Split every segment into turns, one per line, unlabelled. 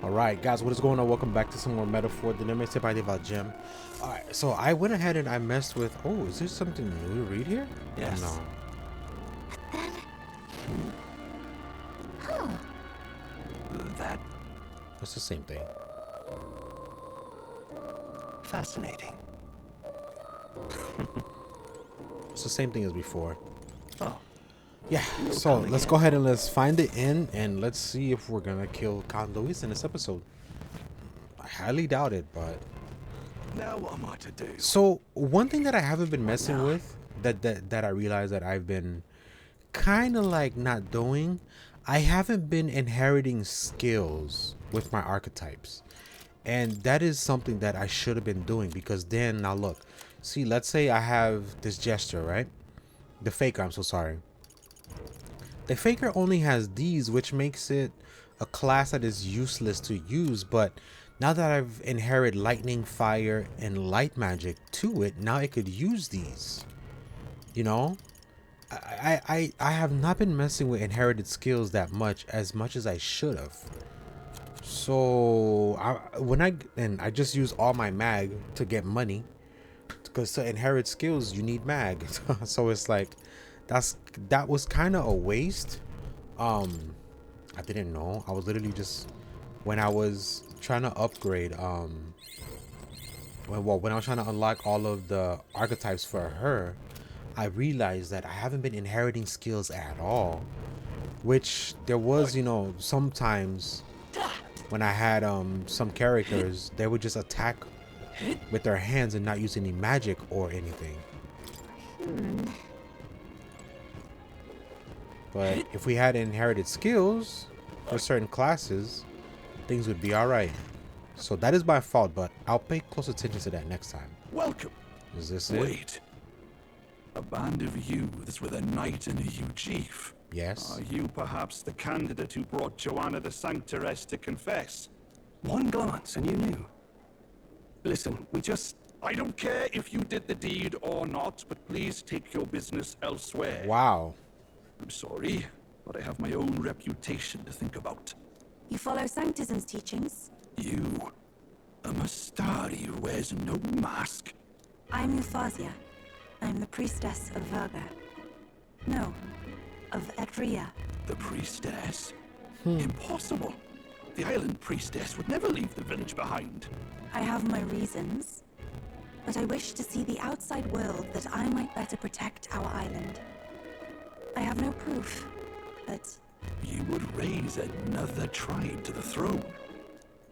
Alright guys, what is going on? Welcome back to some more Metaphor Dynamics by Gem. Alright, so I went ahead and I messed with is there something new to read here?
Yes.
No.
Then... Huh.
That
It's the same thing.
fascinating.
It's the same thing as before.
Oh,
Yeah, so let's go ahead and let's find the inn and let's see if we're gonna kill Count Luis in this episode. I highly doubt it, but
now what am I to do?
so one thing that I haven't been messing with that I realized that I've been kind of like not doing, I haven't been inheriting skills with my archetypes, and that is something that I should have been doing, because then now look, see, let's say I have this gesture, right? The faker, I'm so sorry. The faker only has these, which makes it a class that is useless to use, but now that I've inherited lightning, fire, and light magic to it, now I could use these. You know? I have not been messing with inherited skills that much as I should have. So I just use all my mag to get money, because to inherit skills you need mag. So it's like that was kind of a waste. I didn't know. I was literally just, when I was trying to upgrade when I was trying to unlock all of the archetypes for her, I realized that I haven't been inheriting skills at all, which there was, you know, sometimes when I had some characters, they would just attack with their hands and not use any magic or anything. But if we had inherited skills for certain classes, things would be all right. So that is my fault, but I'll pay close attention to that next time.
Welcome.
Is this it?
Wait. A band of youths with a knight and a yew chief.
Yes.
Are you perhaps the candidate who brought Joanna the Sanctoress to confess? One glance and you knew. Listen, I don't care if you did the deed or not, but please take your business elsewhere.
Wow.
I'm sorry, but I have my own reputation to think about.
You follow Sanctism's teachings?
You, a Mastari who wears no mask.
I'm Euphazia. I'm the priestess of Verga. No, of Edria.
The priestess? Impossible. The island priestess would never leave the village behind.
I have my reasons, but I wish to see the outside world that I might better protect our island. I have no proof, but...
You would raise another tribe to the throne.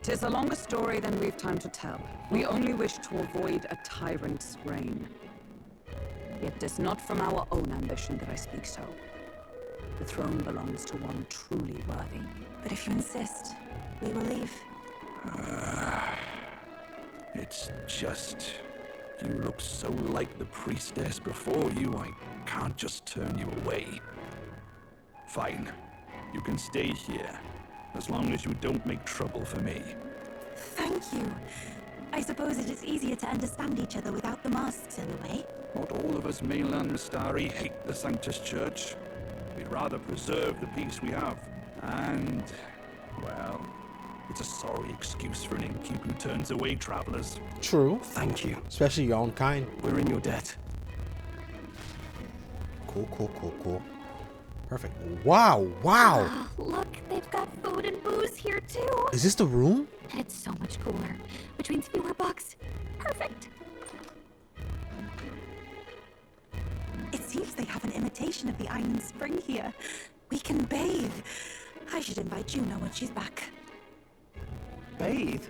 'Tis a longer story than we've time to tell. We only wish to avoid a tyrant's reign. Yet 'tis not from our own ambition that I speak so. The throne belongs to one truly worthy.
But if you insist, we will leave.
It's just... You look so like the priestess before you, I can't just turn you away. Fine. You can stay here, as long as you don't make trouble for me.
Thank you. I suppose it is easier to understand each other without the masks in the way.
Not all of us mainland Mastari hate the Sanctus Church. We'd rather preserve the peace we have. And, well, it's a sorry excuse for an innkeep who turns away travelers.
True.
Thank you.
Especially your own kind.
We're in your debt.
Cool. Perfect. Wow.
Oh, look, they've got food and booze here too.
Is this the room?
And it's so much cooler, which means fewer bugs. Perfect.
It seems they have an imitation of the island spring here. We can bathe. I should invite Juno when she's back.
Bathe?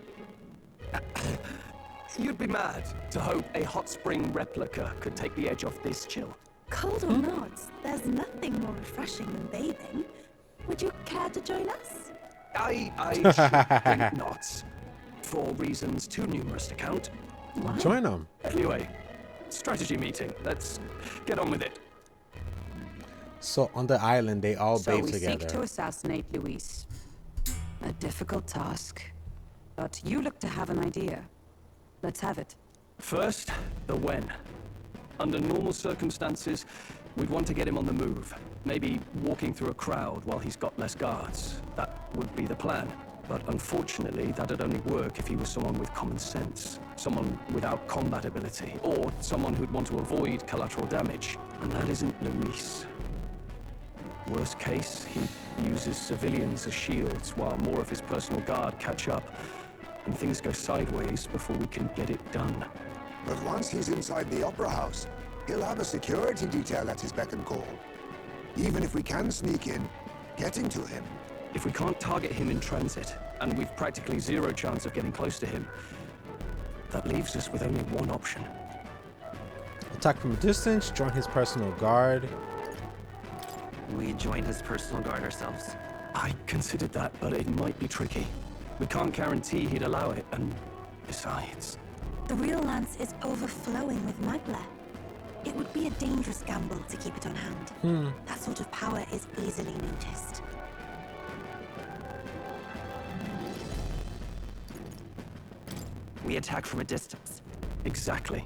You'd be mad to hope a hot spring replica could take the edge off this chill.
Cold or not, there's nothing more refreshing than bathing. Would you care to join us?
I should think not. For reasons too numerous to count.
What?
Join them.
Anyway, strategy meeting. Let's get on with it.
So on the island, they all
So
bathe
we
together.
seek to assassinate Luis. A difficult task. But you look to have an idea. Let's have it.
First, the when. Under normal circumstances, we'd want to get him on the move. Maybe walking through a crowd while he's got less guards. That would be the plan. But unfortunately, that'd only work if he was someone with common sense, someone without combat ability, or someone who'd want to avoid collateral damage. And that isn't Luis. Worst case, he uses civilians as shields while more of his personal guard catch up, and things go sideways before we can get it done.
But once he's inside the Opera House, he'll have a security detail at his beck and call. Even if we can sneak in, getting to him.
If we can't target him in transit, and we've practically zero chance of getting close to him, that leaves us with only one option.
Attack from a distance, join his personal guard.
We join his personal guard ourselves.
I considered that, but it might be tricky. We can't guarantee he'd allow it, and besides...
The real lance is overflowing with magla. It would be a dangerous gamble to keep it on hand. That sort of power is easily noticed.
We attack from a distance.
Exactly.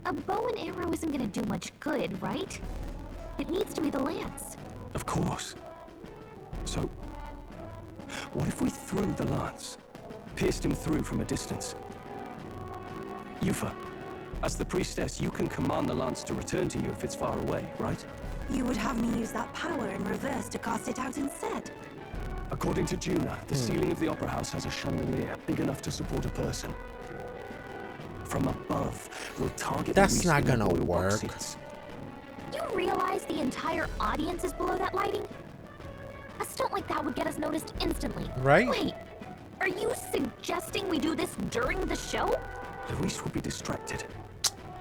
A bow and arrow isn't gonna do much good, right? It needs to be the lance.
Of course. So, what if we threw the lance? Pierced him through from a distance? Yufa, as the priestess, you can command the lance to return to you if it's far away, right?
You would have me use that power in reverse to cast it out instead.
According to Juna, the ceiling of the Opera House has a chandelier big enough to support a person. From above, we'll target
That's
Luis
not
in the
gonna
royal
work.
box seats.
You realize the entire audience is below that lighting? A stunt like that would get us noticed instantly.
Right?
Wait, are you suggesting we do this during the show?
Luis will be distracted.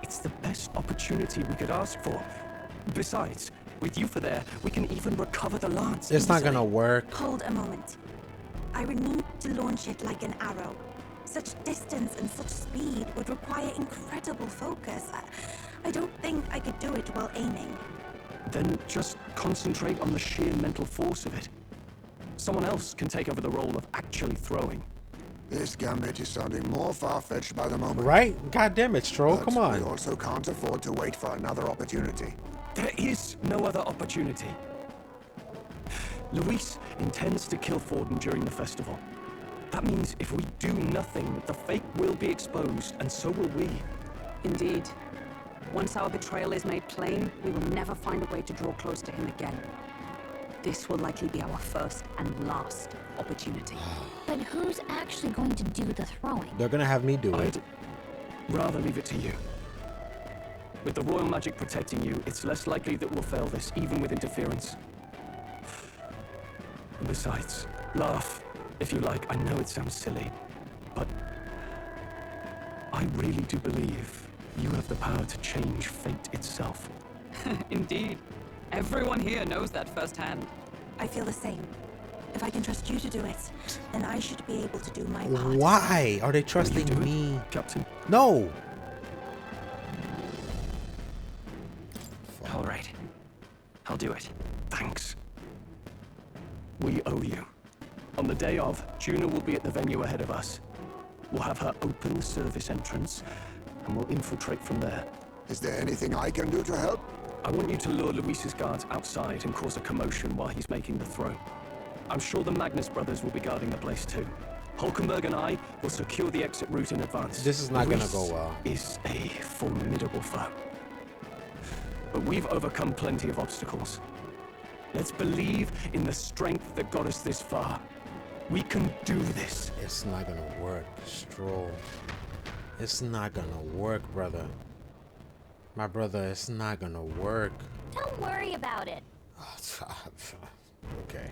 It's the best opportunity we could ask for. Besides, with Yufa there, we can even recover the lance.
It's not
easily.
gonna work.
Hold a moment. I would need to launch it like an arrow. Such distance and such speed would require incredible focus. I don't think I could do it while aiming.
Then just concentrate on the sheer mental force of it. Someone else can take over the role of actually throwing.
This gambit is sounding more far-fetched by the moment.
Right? God damn it, Stroll.
But
Come
we
on.
also can't afford to wait for another opportunity.
There is no other opportunity. Luis intends to kill Forden during the festival. That means if we do nothing, the fake will be exposed, and so will we.
Indeed. Once our betrayal is made plain, we will never find a way to draw close to him again. This will likely be our first and last opportunity.
But who's actually going to do the throwing?
They're gonna have me do it.
I'd rather leave it to you. With the royal magic protecting you, it's less likely that we'll fail this, even with interference. And besides, laugh, if you like. I know it sounds silly, but I really do believe you have the power to change fate itself.
Indeed. Everyone here knows that firsthand.
I feel the same. If I can trust you to do it, then I should be able to do my part.
Why are they
Will you
trusting
do it,
me?
Captain?
No.
All right. I'll do it.
Thanks. We owe you. On the day of, Juna will be at the venue ahead of us. We'll have her open the service entrance, and we'll infiltrate from there.
Is there anything I can do to help?
I want you to lure Luis's guards outside and cause a commotion while he's making the throw. I'm sure the Magnus brothers will be guarding the place too. Hulkenberg and I will secure the exit route in advance.
This is not gonna
Luis
go well.
is a formidable foe. But we've overcome plenty of obstacles. Let's believe in the strength that got us this far. We can do this.
It's not gonna work, Stroll. It's not gonna work, brother. My brother, it's not gonna work.
Don't worry about it.
Okay.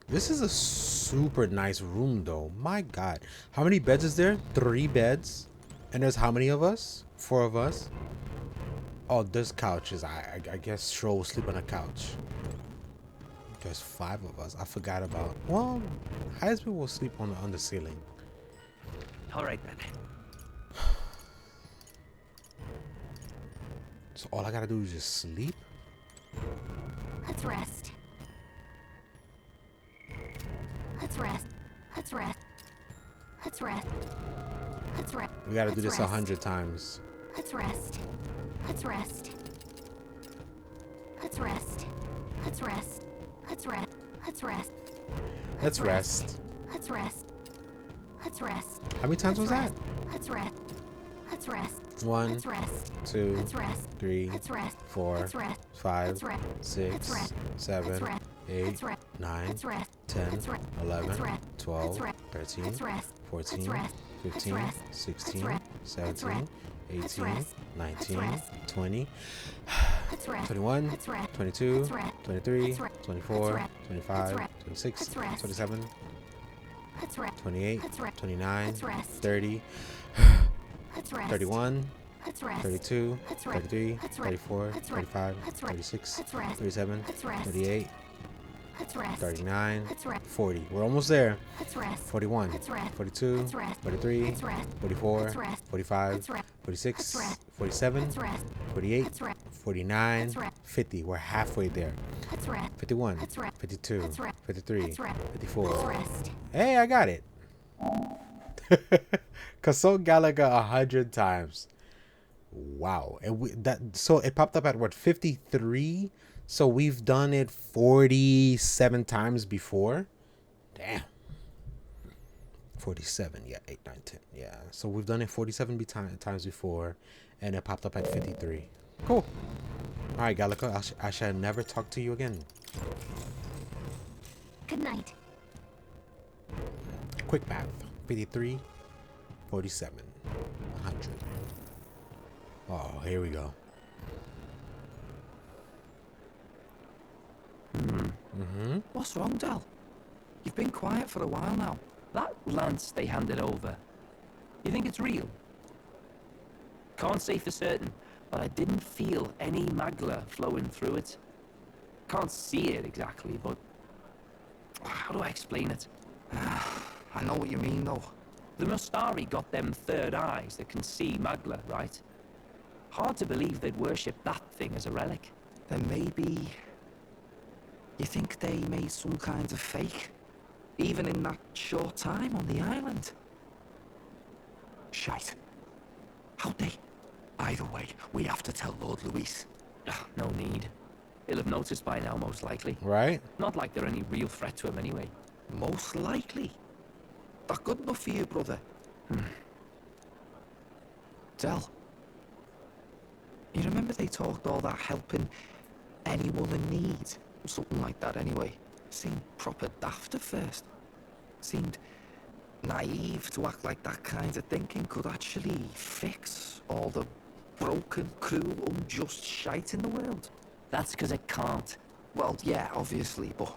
This is a super nice room though. My God. How many beds is there? 3 beds. And there's how many of us? 4 of us. Oh, there's couches. I guess Stroll will sleep on a couch. There's 5 of us. I forgot about. Well, Heisman will sleep on the ceiling.
All right, then.
So all I gotta do is just sleep?
Let's rest. Let's rest. Let's rest. Let's rest. Let's rest.
We gotta do
Let's
this
rest.
100 times.
Let's rest. Let's rest. Let's rest. Let's rest. Let's rest. Let's rest.
Let's rest.
Let's rest. Let's rest.
How many times was that?
Let's rest. Let's rest.
1,
Let's rest.
2,
Let's rest.
3,
Let's rest.
4,
Let's rest.
5,
Let's rest.
6,
Let's rest.
7,
Let's rest.
8,
Let's rest.
9,
Let's rest.
10,
Let's rest.
11,
Let's rest.
12,
Let's rest.
13,
Let's rest.
14,
Let's rest.
15,
Let's rest.
16,
Let's rest.
17,
Let's
18,
rest.
19,
Let's rest.
20,
Let's rest.
21,
Let's rest.
22,
Let's rest.
23,
Let's rest.
24,
Let's rest.
25,
Let's rest.
26,
Let's rest.
27,
Let's rest.
28,
Let's rest.
29,
Let's rest.
30,
Let's rest.
31,
Let's rest.
32,
Let's rest.
33,
Let's rest.
34,
Let's rest.
35,
Let's rest.
36,
Let's rest.
37,
Let's rest.
38,
Let's rest.
39,
Let's rest.
40. We're almost there.
Let's rest.
41,
Let's rest.
42,
Let's rest.
43,
Let's rest.
44,
Let's rest.
45,
Let's rest.
46,
Let's rest.
47,
Let's rest.
48,
Let's rest.
49,
Let's rest.
50. We're halfway there.
Let's rest.
51,
Let's rest.
52,
Let's rest.
53,
Let's rest.
54.
Let's rest.
Hey, I got it. Consult Galaga 100 times. Wow. And so it popped up at what, 53? So we've done it 47 times before. Damn. 47. Yeah, 8, 9, 10. Yeah. So we've done it 47 times before, and it popped up at 53. Cool. All right, Galaga, I shall never talk to you again.
Good night.
Quick math. 53, 47, 100. Oh, here we go.
What's wrong, Del? You've been quiet for a while now.
That lance they handed over, you think it's real? Can't say for certain, but I didn't feel any magla flowing through it. Can't see it exactly, but how do I explain it?
I know what you mean, though.
The Mustari got them third eyes that can see magla, right? Hard to believe they'd worship that thing as a relic.
Then maybe... You think they made some kind of fake? Even in that short time on the island?
Shite. How'd they? Either way, we have to tell Lord Luis.
No need. He'll have noticed by now, most likely.
Right?
Not like they're any real threat to him anyway.
Most likely. That good enough for you, brother? Del. You remember they talked all that helping anyone in need? Something like that anyway. Seemed proper daft at first. Seemed naive to act like that kind of thinking could actually fix all the broken, cruel, unjust shite in the world.
That's because it can't.
Well, yeah, obviously, but...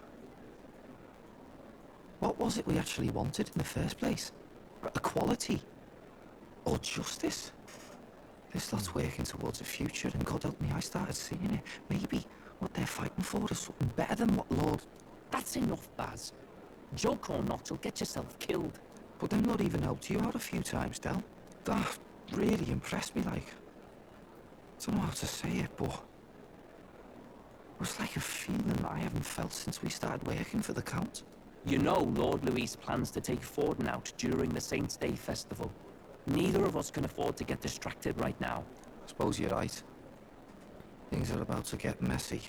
What was it we actually wanted in the first place? Equality? Or justice? This lot's working towards a future, and God help me, I started seeing it. Maybe what they're fighting for is something better than what Lord...
That's enough, Baz. Joke or not, you'll get yourself killed.
But then Lord even helped you out a few times, Del. That really impressed me, like... I don't know how to say it, but... It was like a feeling I haven't felt since we started working for the Count.
You know Lord Luis plans to take Forden out during the Saints' Day festival. Neither of us can afford to get distracted right now.
I suppose you're right. Things are about to get messy.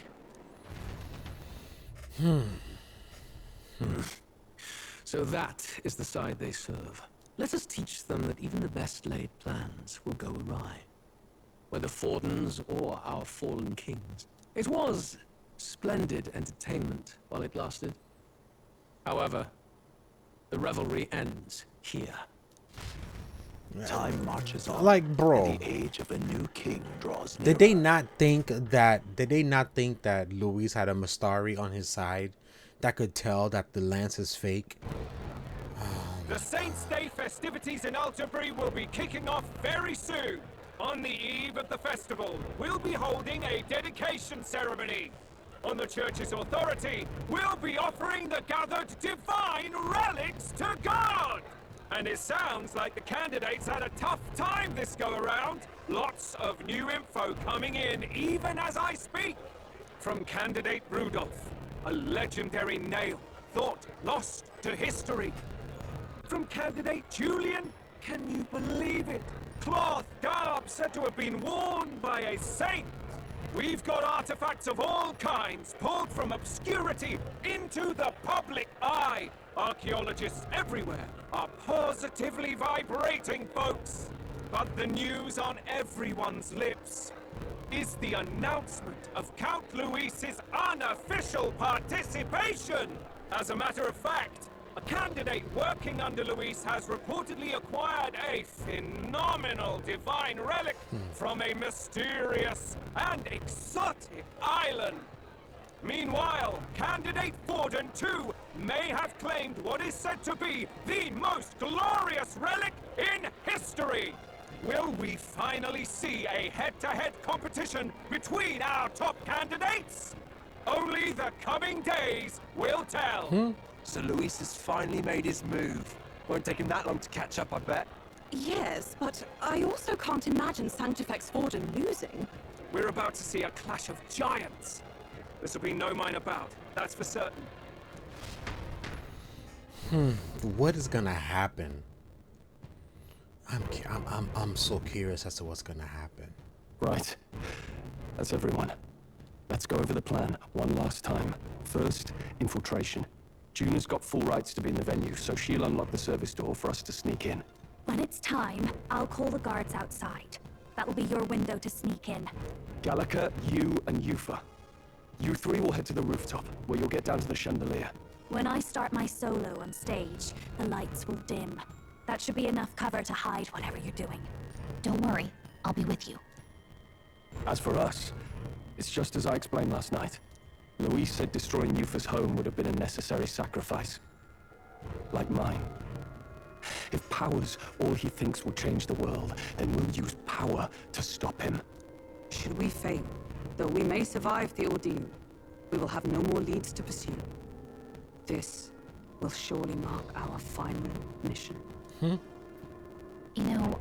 So that is the side they serve. Let us teach them that even the best laid plans will go awry. Whether Fordens or our fallen kings. It was splendid entertainment while it lasted. However, the revelry ends here.
Time marches on.
Like, bro.
And the age of a new king draws near.
Did they not think that Luis had a Mustari on his side that could tell that the lance is fake?
The Saints' Day festivities in Altabury will be kicking off very soon. On the eve of the festival, we'll be holding a dedication ceremony. On the church's authority, we'll be offering the gathered divine relics to God. And it sounds like the candidates had a tough time this go around. Lots of new info coming in even as I speak. From candidate Rudolph, a legendary nail, thought lost to history. From candidate Julian, can you believe it? Cloth garb said to have been worn by a saint. We've got artifacts of all kinds pulled from obscurity into the public eye. Archaeologists everywhere are positively vibrating, folks. But the news on everyone's lips is the announcement of Count Luis's unofficial participation. As a matter of fact, a candidate working under Luis has reportedly acquired a phenomenal divine relic from a mysterious and exotic island. Meanwhile, candidate Forden too may have claimed what is said to be the most glorious relic in history. Will we finally see a head-to-head competition between our top candidates? Only the coming days will tell.
So Luis has finally made his move. Won't take him that long to catch up, I bet.
Yes, but I also can't imagine Sanctifex Forden losing.
We're about to see a clash of giants. This will be no minor bout, that's for certain.
What is gonna happen? I'm so curious as to what's gonna happen.
Right. That's everyone. Let's go over the plan one last time. First, infiltration. Juna's got full rights to be in the venue, so she'll unlock the service door for us to sneak in.
When it's time, I'll call the guards outside. That will be your window to sneak in.
Gallica, you, and Yufa. You three will head to the rooftop, where you'll get down to the chandelier.
When I start my solo on stage, the lights will dim. That should be enough cover to hide whatever you're doing.
Don't worry, I'll be with you.
As for us, it's just as I explained last night. Luis said destroying Yufa's home would have been a necessary sacrifice. Like mine. If power's all he thinks will change the world, then we'll use power to stop him.
Should we fail, though we may survive the ordeal, we will have no more leads to pursue. This will surely mark our final mission.
You know,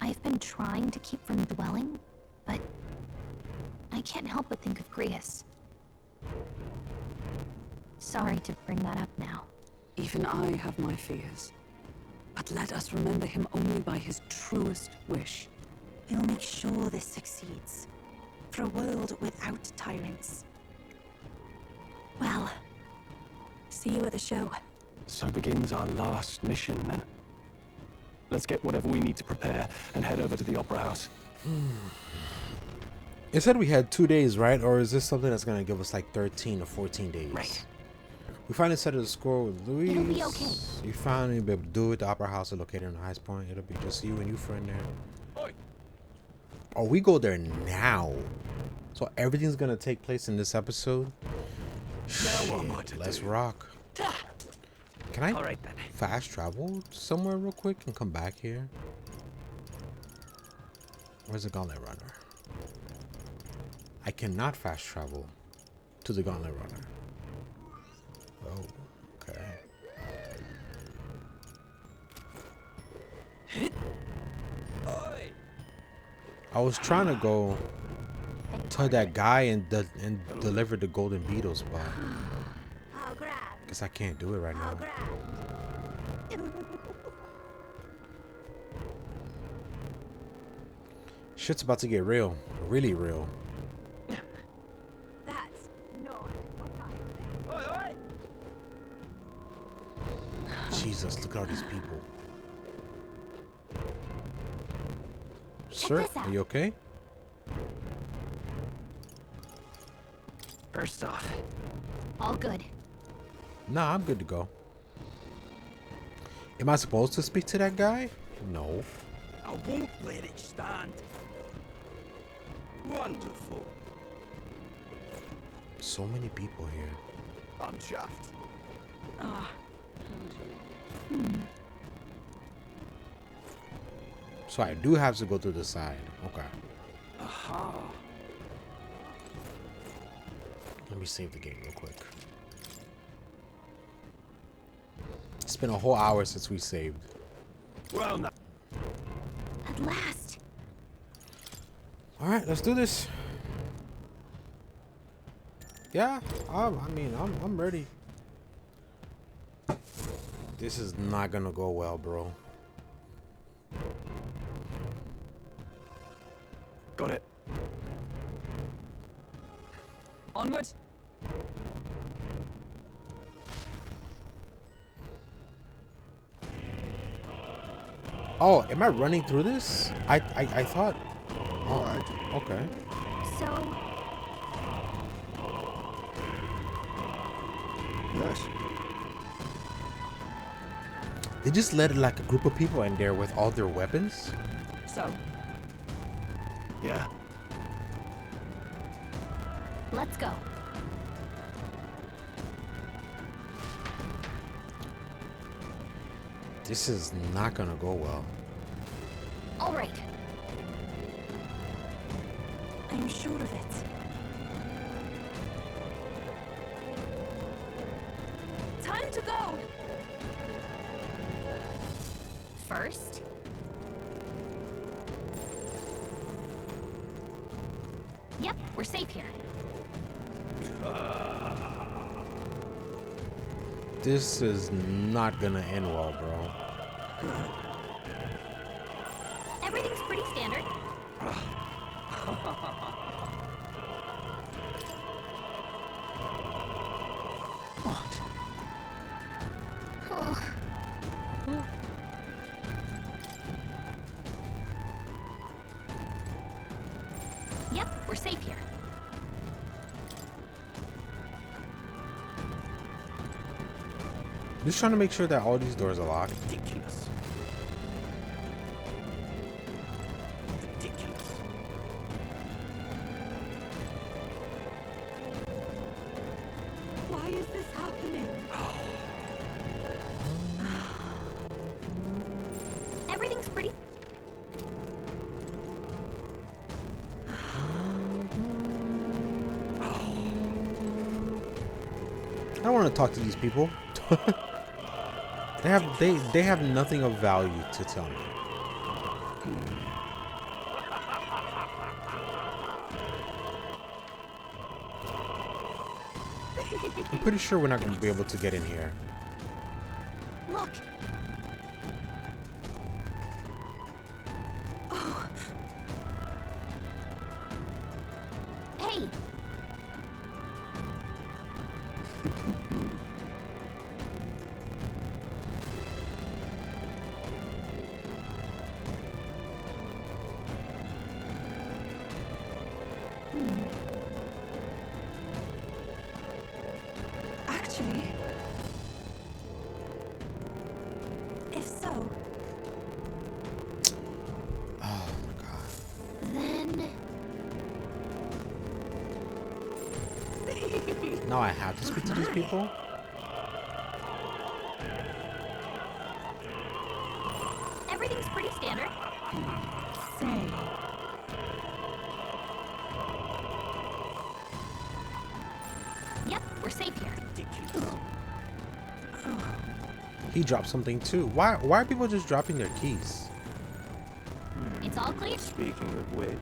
I've been trying to keep from dwelling, but I can't help but think of Grius. Sorry to bring that up now.
Even I have my fears. But let us remember him only by his truest wish.
We'll make sure this succeeds. For a world without tyrants. Well, see you at the show.
So begins our last mission, then. Let's get whatever we need to prepare and head over to the Opera House.
It said we had 2 days, right? Or is this something that's gonna give us like 13 or 14 days?
Right.
We finally settled the score with Luis.
It'll be okay.
You finally be able to do it. The Opera House is located in the highest point. It'll be just you and you friend there. Oh, we go there now. So everything's gonna take place in this episode. Shit, let's rock. Can I
All right, then.
fast travel somewhere real quick and come back here? Where's the Gauntlet Runner? I cannot fast travel to the Gauntlet Runner. Oh, okay. I was trying to go to that guy and deliver the golden beetles, but guess I can't do it right now. Shit's about to get real, really real.
That's not
Jesus, look at all these people. Sir, are you okay?
First off,
All good.
Nah, I'm good to go. Am I supposed to speak to that guy? No.
I won't let it stand. Wonderful.
So many people here.
I'm chuffed.
So I do have to go through the side. Okay.
Aha.
Let me save the game real quick. It's been a whole hour since we saved.
Well, now.
At last.
All right, let's do this. Yeah, I'm ready. This is not gonna go well, bro.
Got it.
Onward.
Oh, am I running through this? I thought. Oh, okay.
So,
Yes.
They just let like a group of people in there with all their weapons.
So,
Yeah.
let's go.
This is not gonna go well.
All right.
I'm sure of it. Time to go!
First, yep, we're safe here.
This is not gonna end well, bro.
Everything's pretty standard.
What?
Oh. Yep, we're safe here.
Just trying to make sure that all these doors are locked.
Ridiculous. Ridiculous.
Why is this happening?
Everything's pretty.
I don't want to talk to these people. They have nothing of value to tell me. I'm pretty sure we're not going to be able to get in here.
Look, hey,
Actually, if so,
Oh my god.
then
Now I have to speak to these people?
everything's pretty standard.
say,
Yep, we're safe here.
He dropped something too. Why are people just dropping their keys?
It's all clear.
Speaking of which,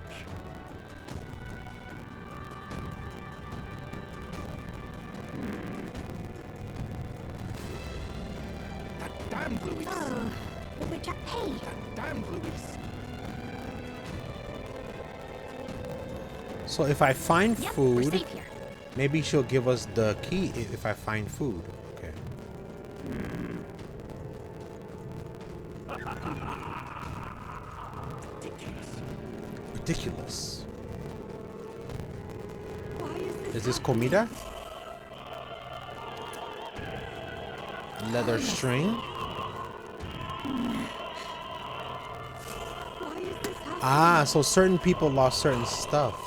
That damn Louis.
oh, which
Hey,
That damn Louis.
So if I find
yep, we're
food,
safe here.
maybe she'll give us the key if I find food. Okay. Ridiculous.
why is this?
Is this comida? Leather string?
Why is this happening?
Ah, so certain people lost certain stuff.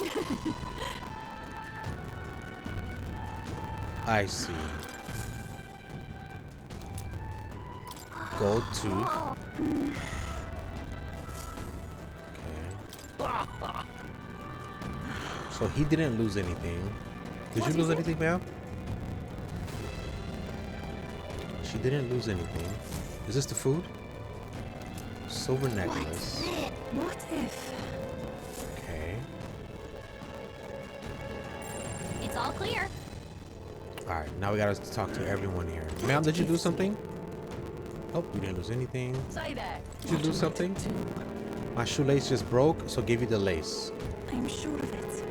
I see. Gold tooth. Okay. So he didn't lose anything. Did you lose anything, ma'am? She didn't lose anything. Is this the food? Silver necklace.
What if?
Okay.
It's all clear.
Alright, now we gotta talk to everyone here. Ma'am, did you do something? Nope, you didn't lose anything.
say that.
Did you lose something? My shoelace just broke, so give you the lace.
I'm sure of it.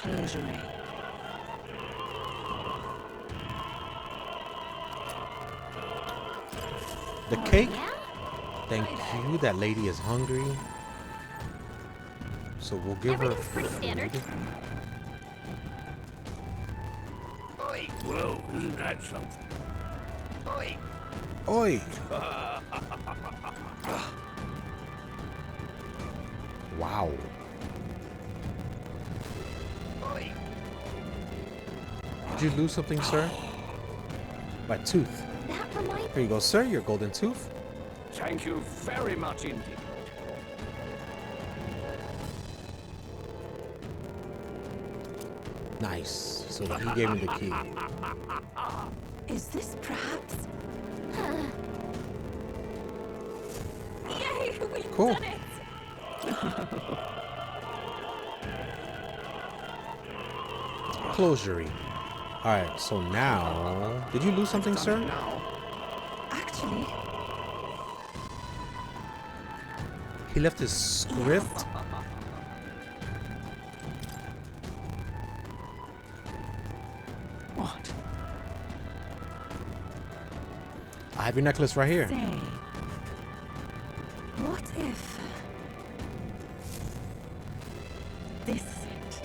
closure.
The cake?
Yeah?
Thank you. That lady is hungry. So we'll give her
Everything's pretty standard.
food.
Oi! Whoa, isn't that something? Oi!
Oi! Wow.
Oi!
Did you lose something, sir? My tooth.
That reminds
Here you go, sir. Your golden tooth.
Thank you very much indeed.
Nice. So he gave me the key.
Is this perhaps? Yay! We've
Cool.
done it!
Closure. Alright, so now... Did you lose something, sir?
Actually,
He left his script.
What?
I have your necklace right here.
say, what if this is it?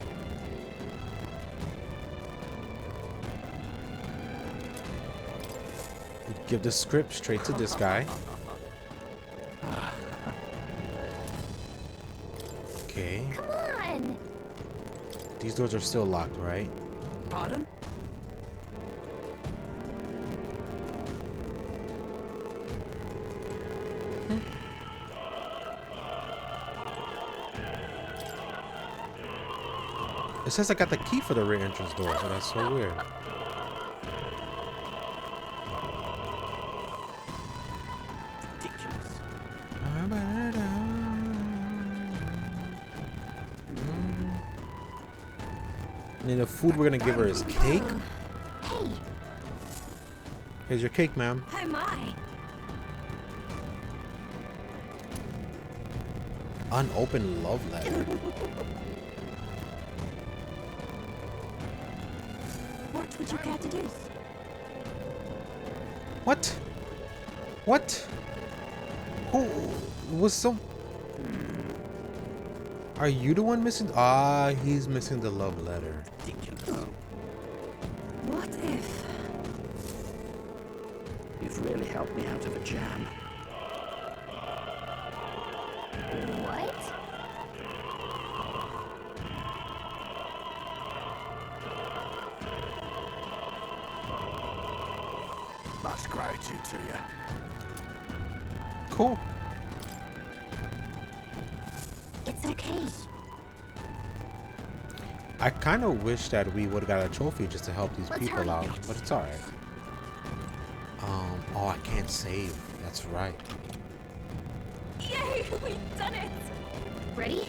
Give the script straight to this guy. Okay.
Come on!
These doors are still locked, right?
Pardon?
It says I got the key for the rear entrance door, so that's so weird. And then the food we're gonna give her is cake.
Hey,
Here's your cake, ma'am.
Oh my!
Unopened love letter.
What would you care to do?
What? What? Who was some? Are you the one missing? Ah, he's missing the love letter.
What if?
You've really helped me out of a jam.
what?
Much gratitude to you.
Cool.
It's okay.
I kind of wish that we would have got a trophy just to help these
Let's
people
hurry.
out, but it's alright. Oh, I can't save. That's right.
Yay! We've done it!
Ready?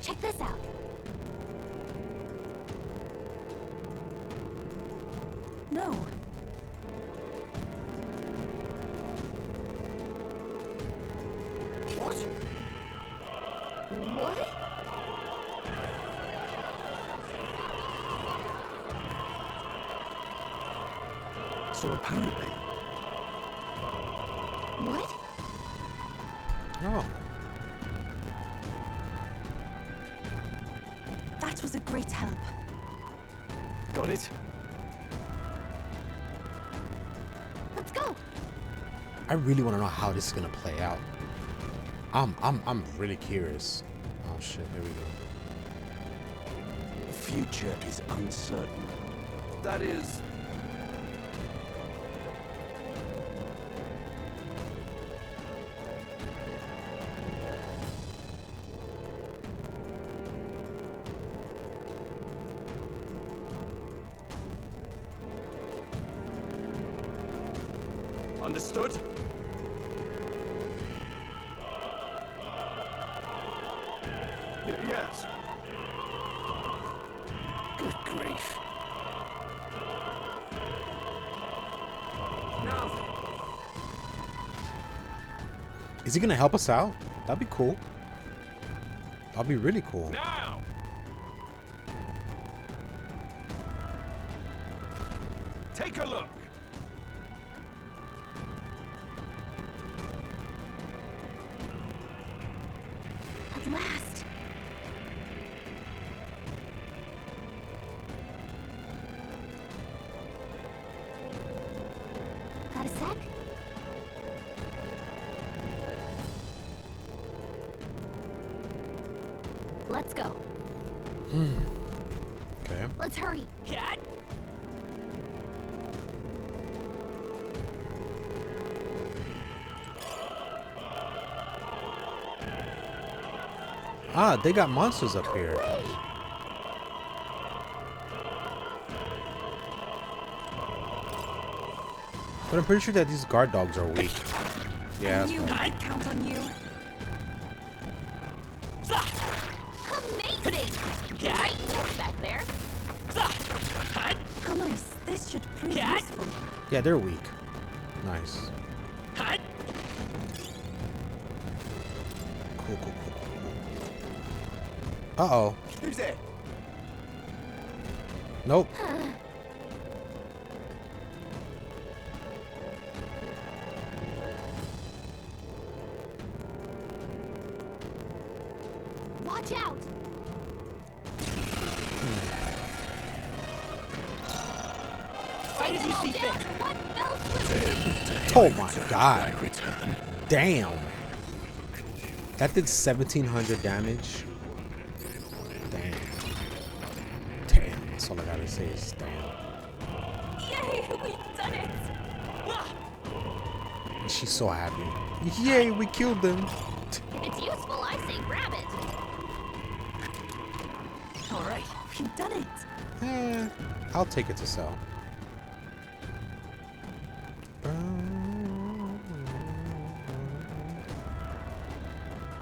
Check this out.
No.
What?
What?
So apparently,
What?
Oh,
That was a great help.
got it?
Let's go.
I really want to know how this is gonna play out. I'm really curious. Oh shit, here we go.
The future is uncertain. That is...
Understood? Yes.
Good grief.
Is he gonna help us out? That'd be cool. That'd be really cool.
Now! Take a look.
At last. Got a sec? Let's go.
Okay.
Let's hurry.
Cat!
Ah, they got monsters up here. But I'm pretty sure that these guard dogs are weak. Yeah.
I knew I could count on you.
Amazing! Great moves back there.
How nice. This should prove useful.
Yeah, they're weak. Nice. Cool, cool, cool, cool. Uh-oh.
Who's there?
Nope.
Watch out!
Fight as you see fit.
What else?
Oh my god. Damn. That did 1700 damage. Damn. Damn. That's all I gotta say is damn.
Yay, we've done it!
And she's so happy. Yay, we killed them.
If it's useful, I say grab it.
Alright, we've done it.
Eh, I'll take it to sell.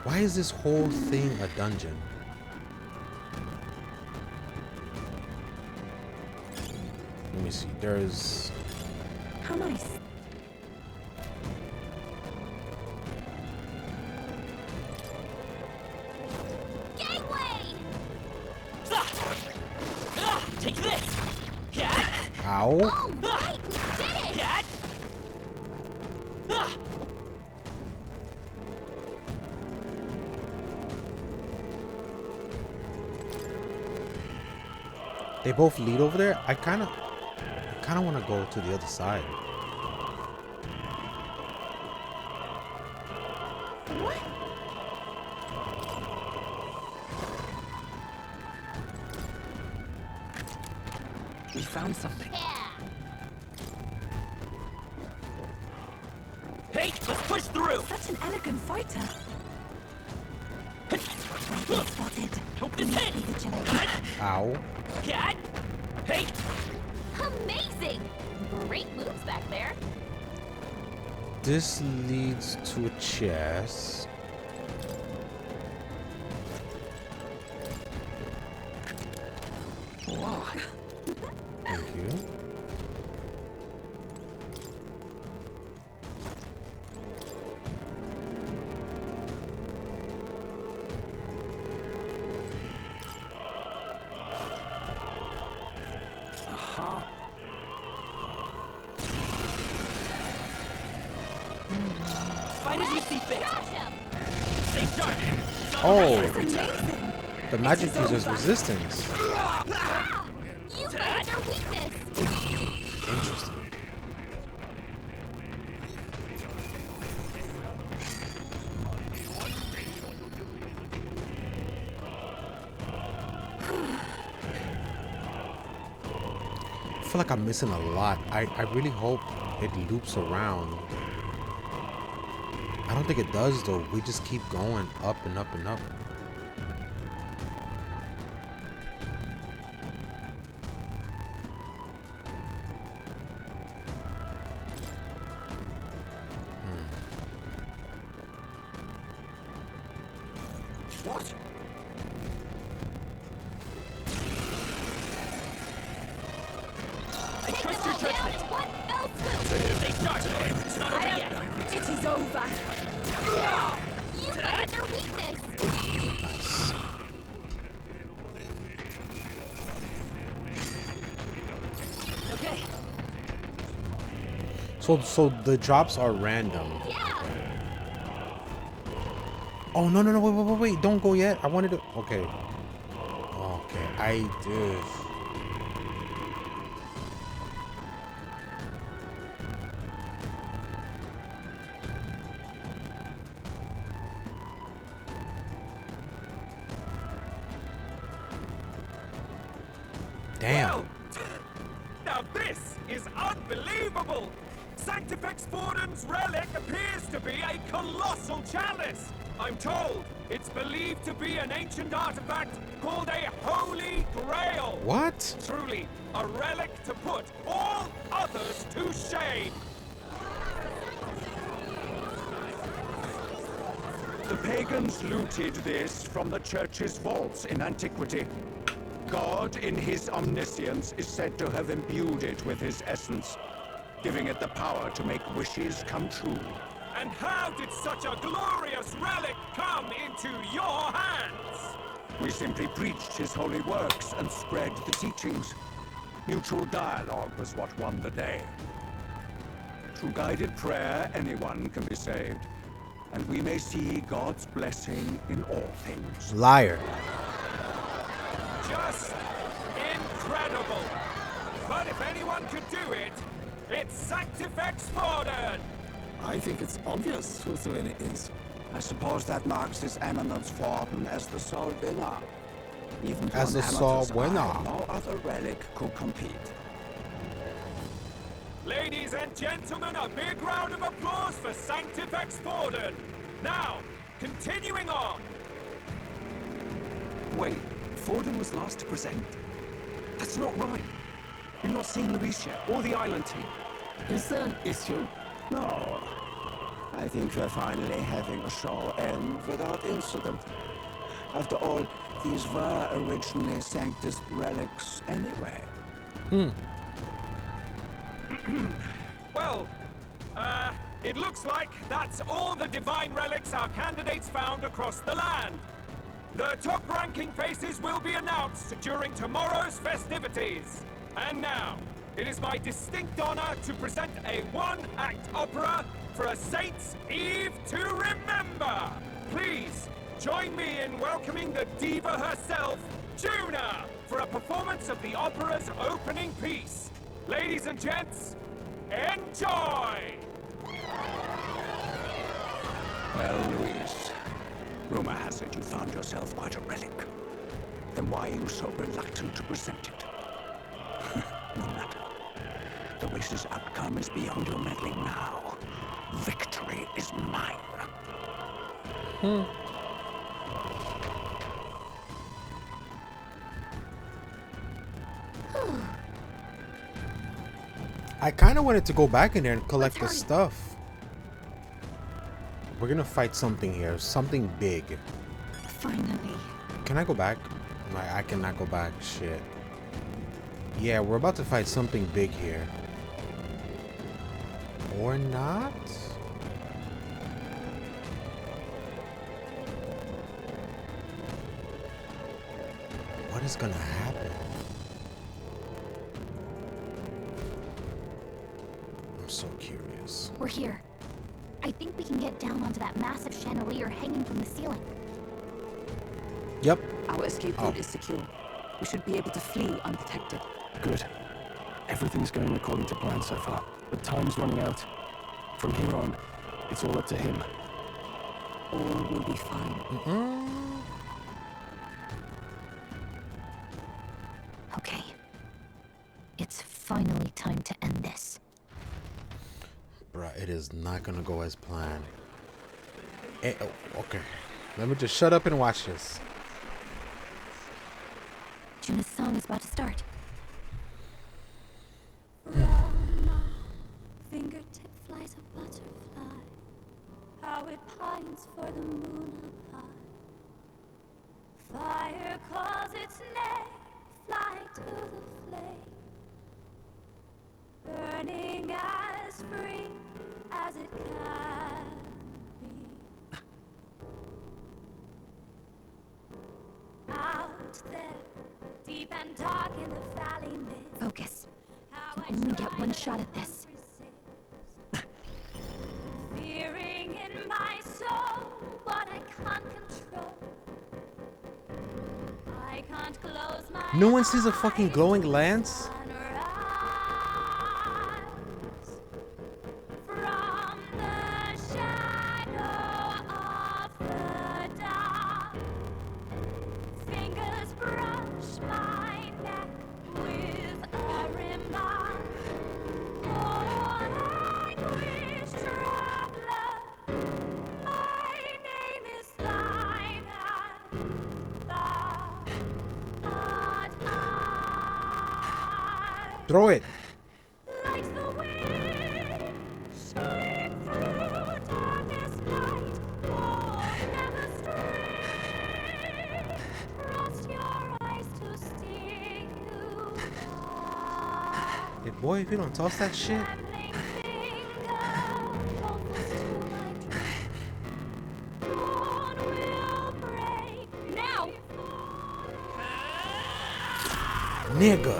Why is this whole thing a dungeon? Let me see. There's...
How nice.
Gateway!
Take this! Cat!
Ow.
Oh, right! We did it!
Cat!
They both lead over there. I kind of want to go to the other side.
What?
We found something.
Yeah.
Hey, let's push through!
Such an elegant fighter. Weapon spotted.
Hope this hit!
Be vigilant.
Ow.
Cat! Hey!
Amazing! Great moves back there.
This leads to a chest.
Whoa.
Thank you.
Fight as you see fit!
Crush him!
Stay sharp!
Oh,
Amazing.
the magic uses resistance.
Wow! You found their weakness!
Interesting. I feel like I'm missing a lot. I really hope it loops around. I don't think it does though. We just keep going up and up and up.
What?
I trust your judgment!
What else will
Stay sharp! It's not over yet!
It is over.
You find your weakness.
Nice.
Okay.
So the drops are random.
Yeah.
Oh no, wait, don't go yet. I wanted to. Okay. Okay, I did. Damn.
Well, now this is unbelievable! Sanctifex Forden's relic appears to be a colossal chalice. I'm told it's believed to be an ancient artifact called a Holy Grail.
What?
Truly, a relic to put all others to shame.
The pagans looted this from the church's vaults in antiquity. God, in his omniscience, is said to have imbued it with his essence, giving it the power to make wishes come true.
And how did such a glorious relic come into your hands?
We simply preached his holy works and spread the teachings. Mutual dialogue was what won the day. Through guided prayer, anyone can be saved, and we may see God's blessing in all things.
Liar.
Just incredible. But if anyone could do it, it's Sanctifex Forden.
I think it's obvious who the winner is.
I suppose that marks His Eminence Forden as the sole winner. Even to
As
an
the sole
amateur's
winner.
eye, no other relic could compete.
Ladies and gentlemen, a big round of applause for Sanctifex Forden. Now, continuing on.
Wait, Forden was last to present? That's not right. You're not seeing Luis yet, or the island team. Is there an issue?
No. I think we're finally having a show end without incident. After all, these were originally Sanctus relics anyway.
Well, it looks like that's all the divine relics our candidates found across the land. The top-ranking faces will be announced during tomorrow's festivities. And now, it is my distinct honor to present a one-act opera for a Saint's Eve to remember. Please, join me in welcoming the diva herself, Juna, for a performance of the opera's opening piece. Ladies and gents, enjoy!
Well, Luis, rumor has it you found yourself quite a relic. Then why are you so reluctant to present it? No matter. The race's outcome is beyond your meddling now. Victory is mine.
I kind of wanted to go back in there and collect the stuff. We're gonna fight something here, something big.
Finally.
Can I go back? I cannot go back. Shit. Yeah, we're about to fight something big here. Or not? What is gonna happen? I'm so curious.
We're here. I think we can get down onto that massive chandelier hanging from the ceiling.
Yep.
Our escape route is secure. We should be able to flee undetected.
Good. Everything's going according to plan so far, but time's running out. From here on, it's all up to him.
All will be fine.
Okay. It's finally time to end this.
Bruh, it is not gonna go as planned. Okay. Let me just shut up and watch this.
Juna's song is about to start.
Fingertip flies a butterfly, how it pines for the moon above. Fire calls its name, fly to the flame, burning as free as it can be.
out there, deep and dark in the valley mid.
Focus. You can only get one shot at this.
Fearing in my soul what I can't control. I can't close my
No one sees a fucking glowing lance?
from the shadow of the dark. Fingers brush my neck with a remark. Oh, languished traveler, my name is thine, and thou art I.
Throw it.
Like the wind, shine through darkest night. Oh, never stray. Trust your eyes to steer you far.
Hey boy, if you don't toss that shit.
Trembling finger holds us to my dream. Dawn will break now.
Nigga.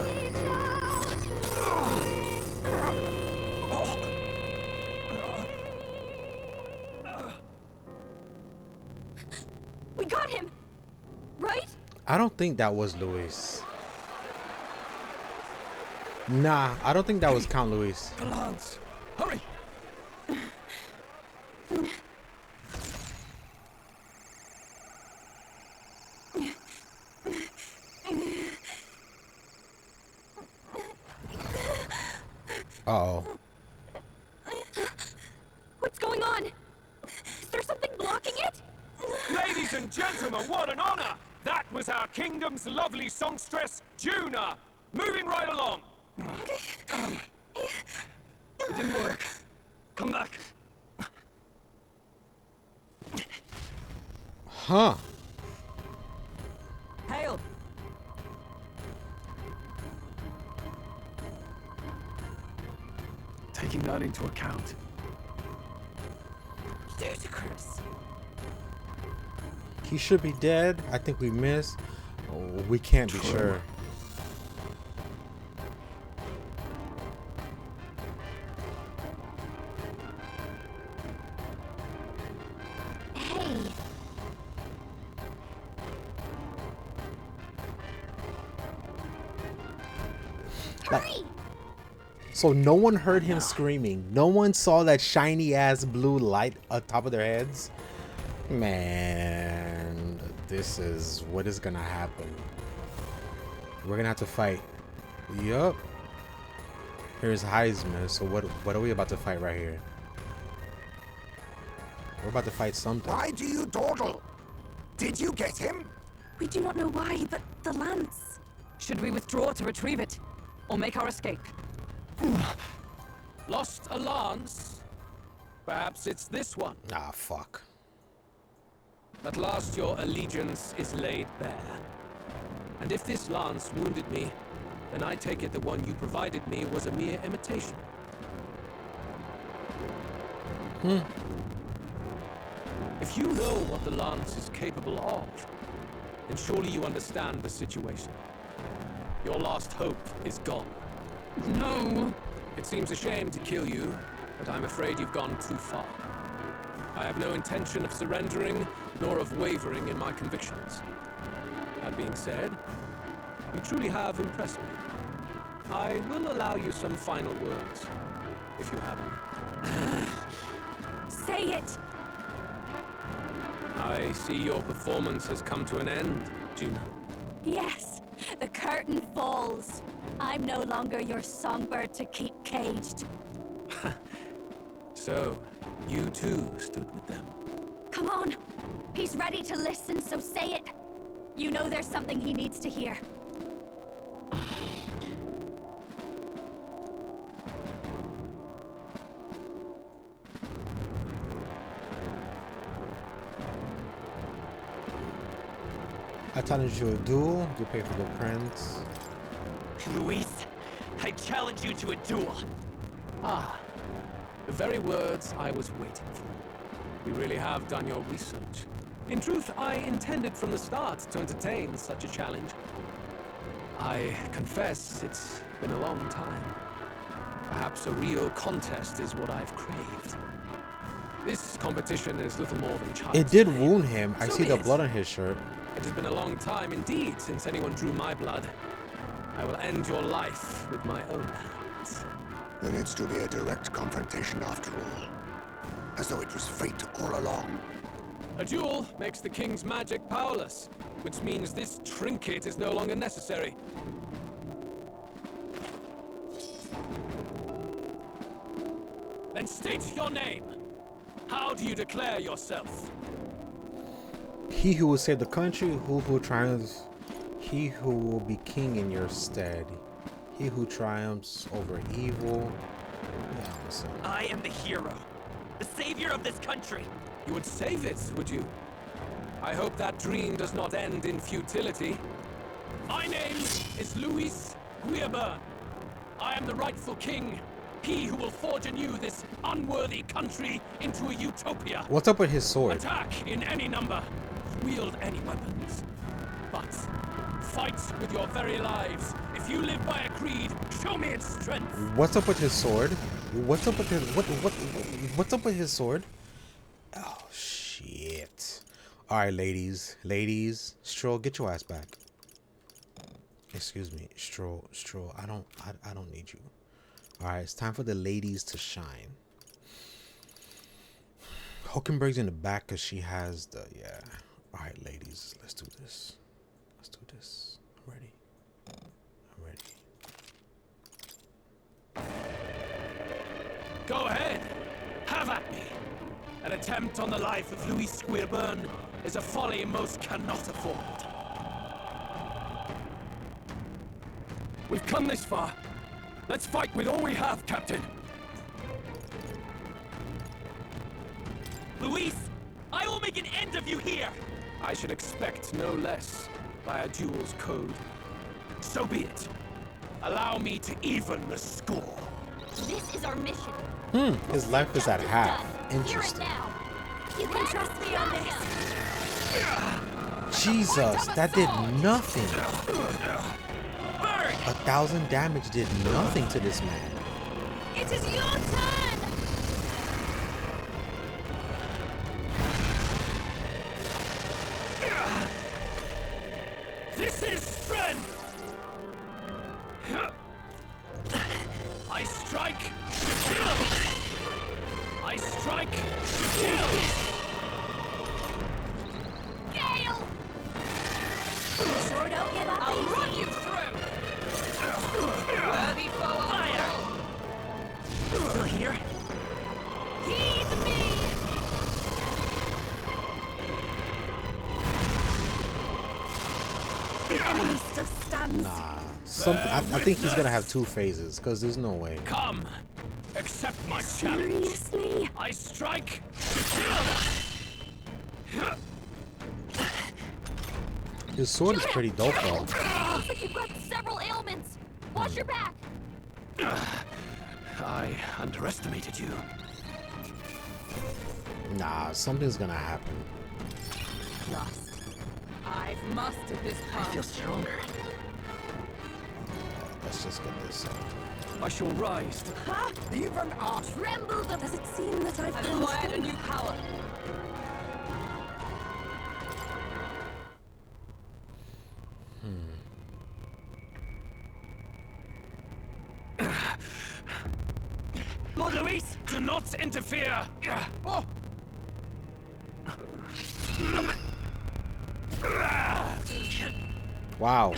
We got him! Right?
I don't think that was Luis. Nah, I don't think that was Count Luis.
The lance! Hurry!
Uh-oh.
What's going on? Is there something blocking it?
Ladies and gentlemen, what an honor! That was our kingdom's lovely songstress, Juna. Moving right along.
It didn't work. Come back.
Huh.
Hail!
Taking that into account,
Ludicrous.
He should be dead. I think we missed. Oh, we can't be sure.
Hey,
Hurry!
So no one heard him screaming. No one saw that shiny ass blue light on top of their heads. Man, this is what is gonna happen. We're gonna have to fight. Yup. Here's Heisman. So what are we about to fight right here? We're about to fight something.
Why do you dawdle? Did you get him?
We do not know why, but the lance.
Should we withdraw to retrieve it? Or make our escape?
Lost a lance? Perhaps it's this one.
Ah, fuck.
At last your allegiance is laid bare. And if this lance wounded me, then I take it the one you provided me was a mere imitation. If you know what the lance is capable of, then surely you understand the situation. Your last hope is gone.
No!
It seems a shame to kill you, but I'm afraid you've gone too far. I have no intention of surrendering, nor of wavering in my convictions. That being said, you truly have impressed me. I will allow you some final words, if you have them.
Say it!
I see your performance has come to an end, Juna.
Yes, the curtain falls. I'm no longer your songbird to keep caged.
So, you too stood with them.
Come on! He's ready to listen, so say it! You know there's something he needs to hear.
I challenge you to a duel. You pay for the prince.
Luis, I challenge you to a duel.
Ah, the very words I was waiting for. You really have done your research. In truth, I intended from the start to entertain such a challenge. I confess it's been a long time. Perhaps a real contest is what I've craved. This competition is little more than child's
It did
play.
wound him. I
So
see
be
the
it.
blood on his shirt.
It has been a long time indeed since anyone drew my blood. I will end your life with my own hands.
There needs to be a direct confrontation after all. As though it was fate all along.
A duel makes the king's magic powerless, which means this trinket is no longer necessary. Then state your name. How do you declare yourself?
He who will save the country, who triumphs, he who will be king in your stead, he who triumphs over evil. Yeah, so.
I am the hero, the savior of this country.
You would save it, would you? I hope that dream does not end in futility. My name is Louis Guillerburn. I am the rightful king. He who will forge anew this unworthy country into a utopia.
What's up with his sword?
Attack in any number. Wield any weapons. But fight with your very lives. If you live by a creed, show me its strength.
What's up with his sword? What's up with his what's up with his sword? Oh shit. Alright, ladies. Stroll, get your ass back. Excuse me, Stroll, I don't need you. Alright, it's time for the ladies to shine. Hulkenberg's in the back because she has the Alright, ladies, let's do this. I'm ready.
Go ahead. Have at me. An attempt on the life of Louis Guillerburn is a folly most cannot afford. We've come this far. Let's fight with all we have, Captain.
Luis, I will make an end of you here.
I should expect no less by a duel's code. So be it. Allow me to even the score.
This is our mission.
His life is at half. Interesting.
You can trust me on this.
Jesus, that did nothing. 1,000 damage did nothing to this man.
It is your turn!
This is strength! I strike to kill! I strike to kill!
Gale! Sure don't give up.
I'll run you through. Worthy foe of fire. Still here?
Heed me! The enemy still stands.
Nah, I think he's gonna have 2 phases because there's no way.
Come, accept my challenge.
Seriously?
I strike to kill!
His sword is pretty dope though.
Looks like you've got several ailments. Watch your back.
I underestimated you.
Nah, something's gonna happen.
Trust. I've mastered this path.
I feel stronger.
Let's just get this up.
I shall rise.
Even art trembled. Does it seem that I've
I've
been
acquired a new power.
Lord Luis, do not interfere! Oh.
Wow.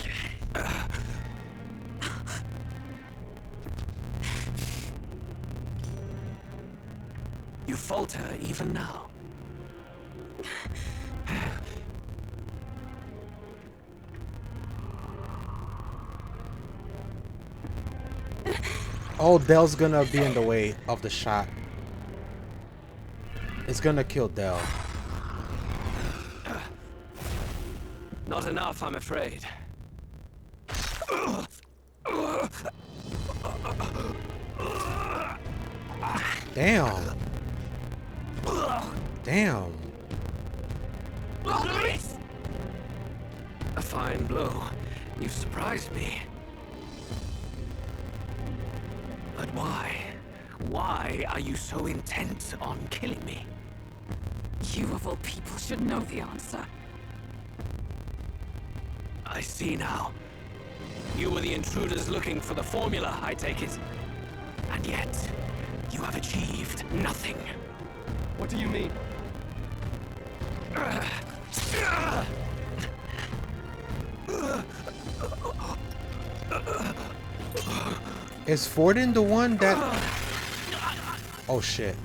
You falter even now.
Oh, Dell's gonna be in the way of the shot. It's gonna kill Dell.
Not enough, I'm afraid.
Damn. Damn.
Luis! A fine blow. You've surprised me. But why? Why are you so intent on killing me?
You of all people should know the answer.
I see now. You were the intruders looking for the formula, I take it. And yet, you have achieved nothing.
What do you mean?
Is Forden the one that... Oh shit.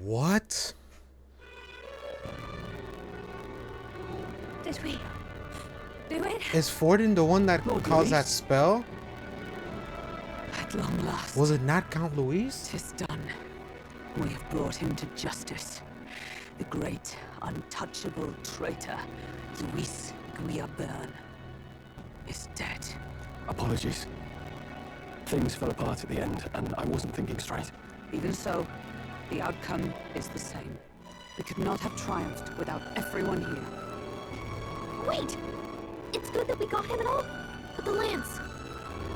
What?
Did we do it?
Is Forden the one that caused that spell?
At long last.
Was it not Count Luis?
'Tis done. We have brought him to justice. The great, untouchable traitor, Luis Guillaburn, is dead.
Apologies. Things fell apart at the end, and I wasn't thinking straight.
Even so, the outcome is the same. We could not have triumphed without everyone here.
Wait! It's good that we got him at all. But the lance.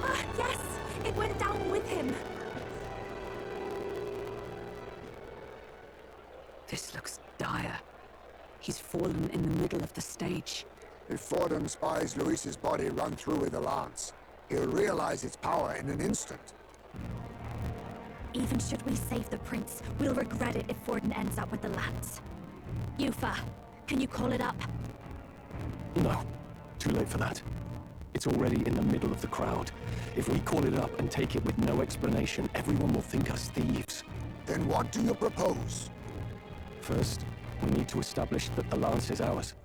Ah, yes! It went down with him.
This looks dire. He's fallen in the middle of the stage.
If Forden spies Luis's body run through with a lance, he'll realize its power in an instant.
Even should we save the prince, we'll regret it if Forden ends up with the lance. Yufa, can you call it up?
No. Too late for that. It's already in the middle of the crowd. If we call it up and take it with no explanation, everyone will think us thieves.
Then what do you propose?
First, we need to establish that the lance is ours.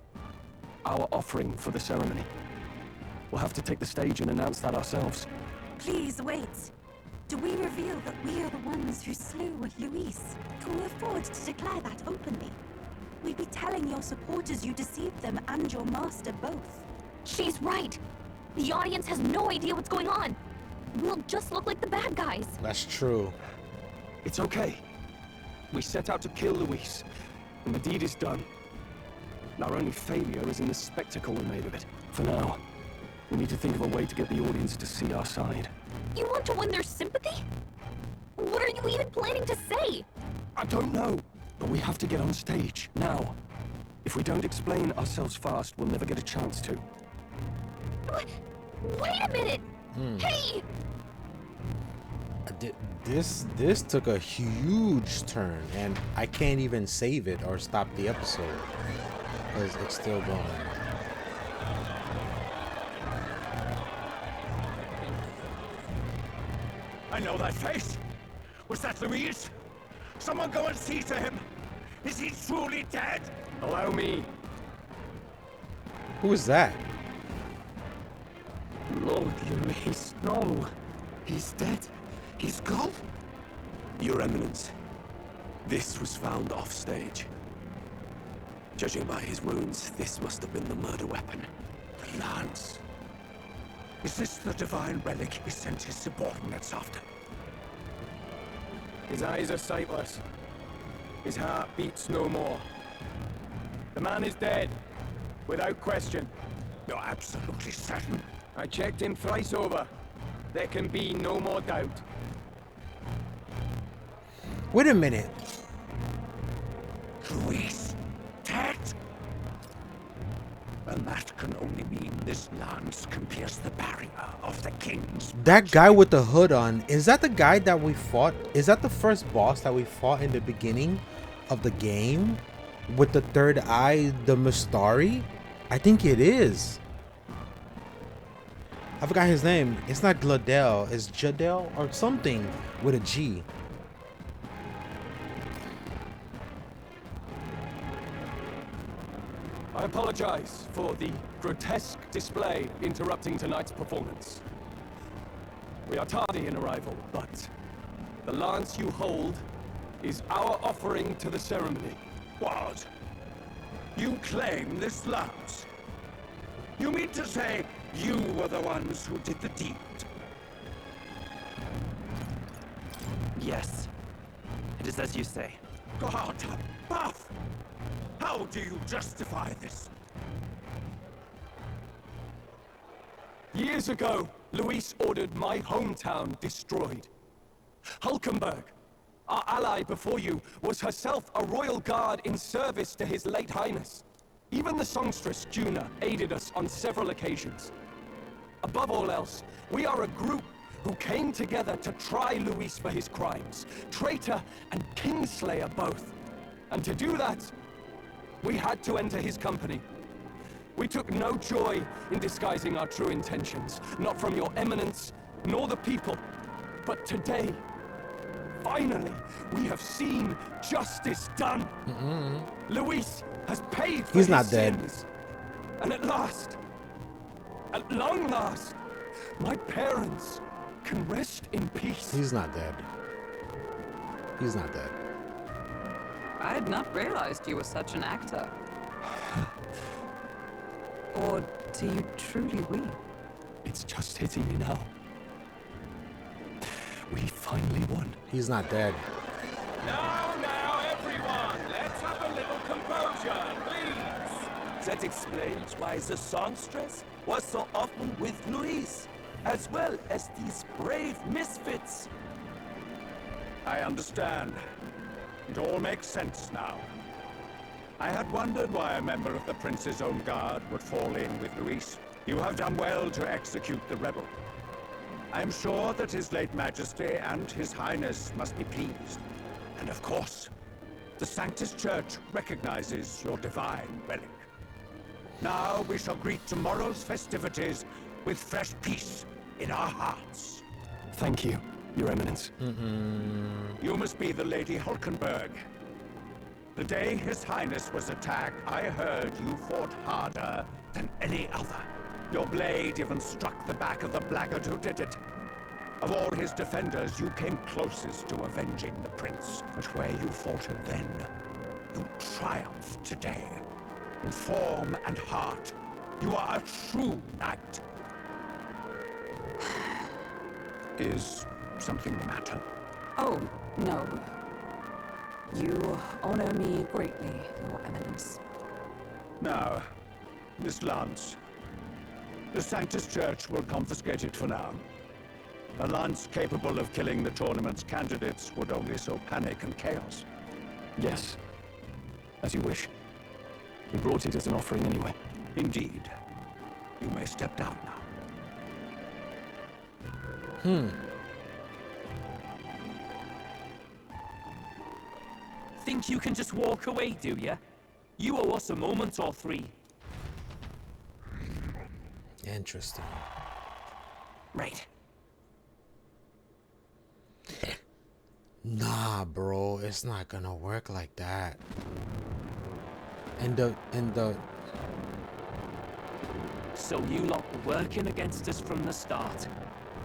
Our offering for the ceremony. We'll have to take the stage and announce that ourselves.
Please wait. Do we reveal that we are the ones who slew Luis? Can we afford to declare that openly? We'd be telling your supporters you deceived them and your master both.
She's right. The audience has no idea what's going on. We'll just look like the bad guys.
That's true.
It's okay. We set out to kill Luis, and the deed is done. Our only failure is in the spectacle we made of it. For now, we need to think of a way to get the audience to see our side.
You want to win their sympathy? What are you even planning to say?
I don't know, but we have to get on stage, now. If we don't explain ourselves fast, we'll never get a chance to.
Wait a minute! Hey!
This took a huge turn, and I can't even save it or stop the episode because it's still going.
I know that face. Was that Luis? Someone go and see to him. Is he truly dead?
Allow me.
Who is that?
Lord Luis, no. He's dead. He's gone.
Your Eminence, this was found off-stage. Judging by his wounds, this must have been the murder weapon.
The lance. Is this the divine relic he sent his subordinates after?
His eyes are sightless. His heart beats no more. The man is dead, without question.
You're absolutely certain?
I checked him thrice over. There can be no more doubt.
Wait a minute.
Luis, dead? And that can only mean this lance can pierce the barrier of the king's...
That guy with the hood on, is that the guy that we fought? Is that the first boss that we fought in the beginning of the game? With the third eye, the Mystari? I think it is. I forgot his name. It's not Gladel. It's Jadel or something with a G.
I apologize for the grotesque display interrupting tonight's performance. We are tardy in arrival, but The lance you hold is our offering to the ceremony.
What? You claim this lance? You mean to say you were the ones who did the deed?
Yes. It is as you say.
God, Buff! How do you justify this?
Years ago, Luis ordered my hometown destroyed. Hulkenberg, our ally before you, was herself a royal guard in service to his late highness. Even the songstress, Juna, aided us on several occasions. Above all else, we are a group who came together to try Luis for his crimes. Traitor and kingslayer both. And to do that, we had to enter his company. We took no joy in disguising our true intentions, not from your eminence, nor the people. But today, finally, we have seen justice done. Luis has paid for
He's
his
not dead.
sins. And at last, at long last, my parents can rest in peace.
He's not dead. He's not dead.
I had not realized you were such an actor. Or do you truly weep?
It's just hitting me now. We finally won.
He's not dead.
Now, everyone, let's have a little composure, please.
That explains why the songstress was so often with Luis, as well as these brave misfits. I understand. It all makes sense now. I had wondered why a member of the Prince's own guard would fall in with Luis. You have done well to execute the rebel. I am sure that His late Majesty and His Highness must be pleased. And of course, the Sanctus Church recognizes your divine relic. Now we shall greet tomorrow's festivities with fresh peace in our hearts.
Thank you, Your Eminence.
You must be the Lady Hulkenberg. The day His Highness was attacked, I heard you fought harder than any other. Your blade even struck the back of the blackguard who did it. Of all his defenders, you came closest to avenging the prince. But where you faltered then, you triumphed today. In form and heart, you are a true knight. Is something the matter?
Oh, no. You honor me greatly, Your Eminence.
Now, this lance. The Sanctus Church will confiscate it for now. A lance capable of killing the tournament's candidates would only sow panic and chaos.
Yes, as you wish. We brought it as an offering anyway.
Indeed. You may step down now.
Think you can just walk away, do ya? You owe us a moment or three.
Interesting.
Right.
Nah, bro, it's not gonna work like that. And the
So you lot were working against us from the start.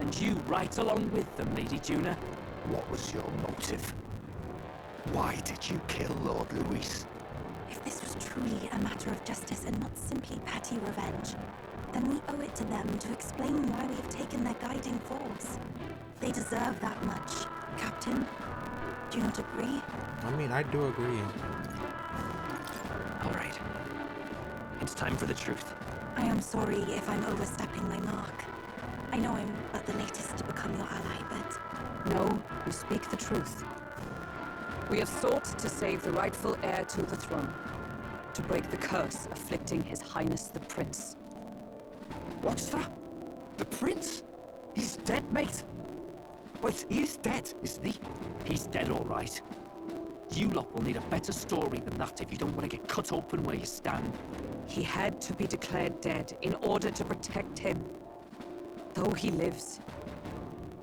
And you right along with them, Lady Juna.
What was your motive? Why did you kill Lord Luis?
If this was truly a matter of justice and not simply petty revenge, then we owe it to them to explain why we have taken their guiding force. They deserve that much. Captain, do you not agree?
I mean, I do agree.
All right. It's time for the truth.
I am sorry if I'm overstepping my mark. I know I'm but the latest to become your ally, but...
No, you speak the truth. We have sought to save the rightful heir to the throne, to break the curse afflicting His Highness the Prince.
What's that? The prince? He's dead, mate. Wait, he's dead, isn't he?
He's dead, all right. You lot will need a better story than that if you don't want to get cut open where you stand.
He had to be declared dead in order to protect him. Though he lives,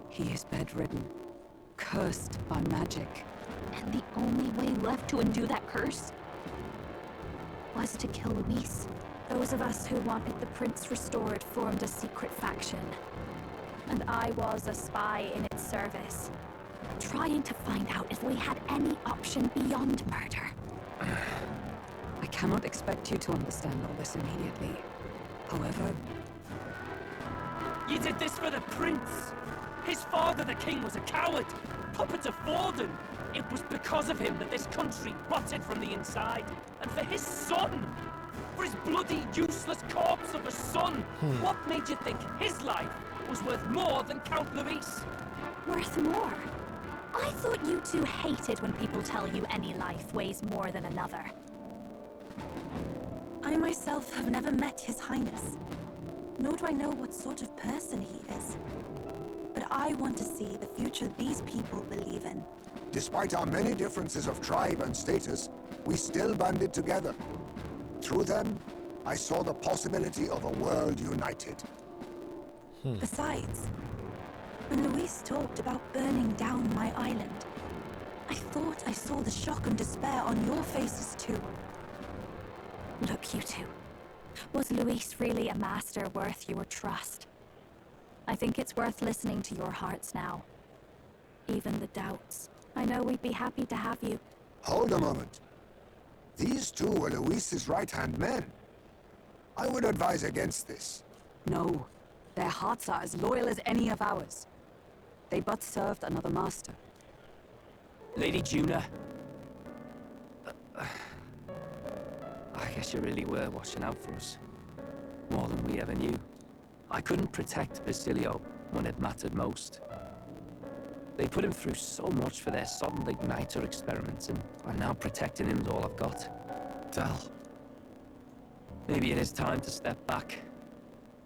he is bedridden, cursed by magic.
And the only way left to undo that curse was to kill Luis.
Those of us who wanted the prince restored formed a secret faction. And I was a spy in its service.
trying to find out if we had any option beyond murder.
I cannot expect you to understand all this immediately. However,
You did this for the prince! His father, the king, was a coward! Puppet of Forden! It was because of him that this country rotted from the inside! And for his son! For his bloody, useless corpse of a son! What made you think his life was worth more than Count Luis?
Worth more? I thought you two hated when people tell you any life weighs more than another.
I myself have never met His Highness, nor do I know what sort of person he is. But I want to see the future these people believe in.
Despite our many differences of tribe and status, we still banded together. Through them, I saw the possibility of a world united.
Besides, when Luis talked about burning down my island, I thought I saw the shock and despair on your faces too.
Look, you two. Was Luis really a master worth your trust? I think it's worth listening to your hearts now. Even the doubts. I know we'd be happy to have you.
Hold a moment. These two were Luis's right-hand men. I would advise against this.
no. Their hearts are as loyal as any of ours. They but served another master.
Lady Juna. I guess you really were watching out for us. More than we ever knew. I couldn't protect Basilio when it mattered most. They put him through so much for their sudden igniter experiments, and I'm now protecting him is all I've got.
Dal.
Maybe it is time to step back.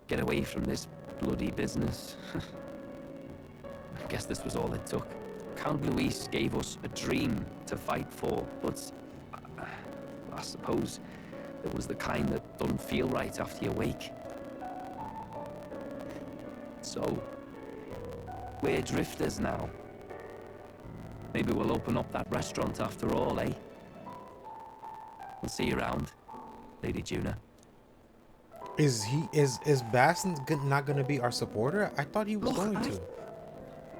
Get away from this bloody business. I guess this was all it took. Count Luis gave us a dream to fight for, but I suppose it was the kind that doesn't feel right after you wake. So, we're drifters now. Maybe we'll open up that restaurant after all, eh? We'll see you around, Lady Juna.
Is Bastion not gonna be our supporter? I thought he was going to.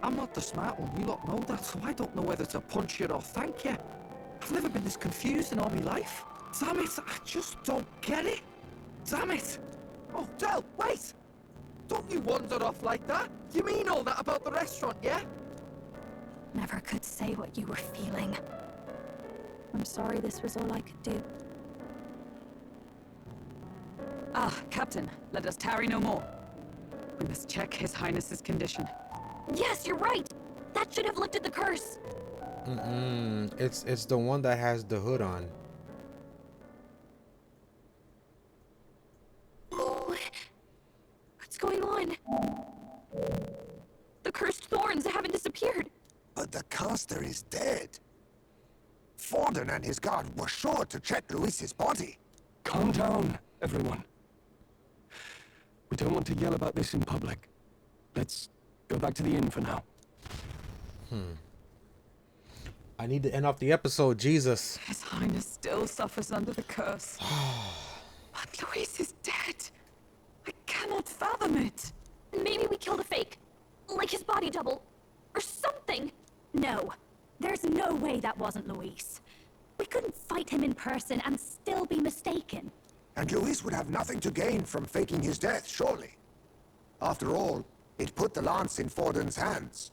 I'm not the smart one, you lot know that, so I don't know whether to punch you or thank you. I've never been this confused in all my life. Damn it, I just don't get it. Damn it. Oh, Del, wait! Don't you wander off like that? You mean all that about the restaurant, yeah?
Never could say what you were feeling. I'm sorry this was all I could do.
Ah, Captain, let us tarry no more. We must check His Highness's condition.
Yes, you're right! That should have lifted the curse!
It's the one that has the hood on.
Oh, what's going on? The cursed thorns haven't disappeared.
But the caster is dead. Forden and his guard were sure to check Luis's body.
Calm down, everyone. We don't want to yell about this in public. Let's go back to the inn for now.
I need to end off the episode, Jesus.
His Highness still suffers under the curse. But Luis is dead. I cannot fathom it.
Maybe we killed a fake. Like his body double. Or something. No. There's no way that wasn't Luis. We couldn't fight him in person and still be mistaken.
And Luis would have nothing to gain from faking his death, surely. After all, it put the lance in Forden's hands.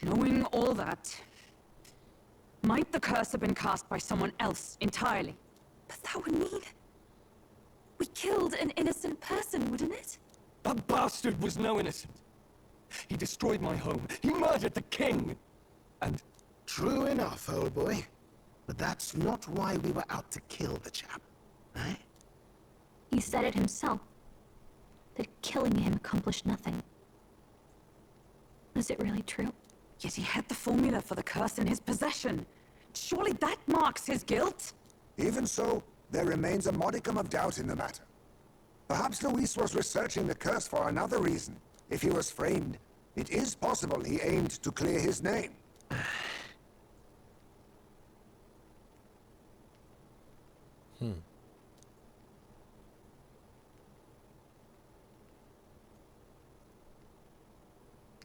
Knowing all that, might the curse have been cast by someone else entirely?
But that would mean we killed an innocent person, wouldn't it?
That bastard was no innocent. He destroyed my home. He murdered the king. And
true enough, old boy. But that's not why we were out to kill the chap, right?
He said it himself. That killing him accomplished nothing. Is it really true?
Yet he had the formula for the curse in his possession. Surely that marks his guilt?
Even so, there remains a modicum of doubt in the matter. Perhaps Luis was researching the curse for another reason. If he was framed, it is possible he aimed to clear his name.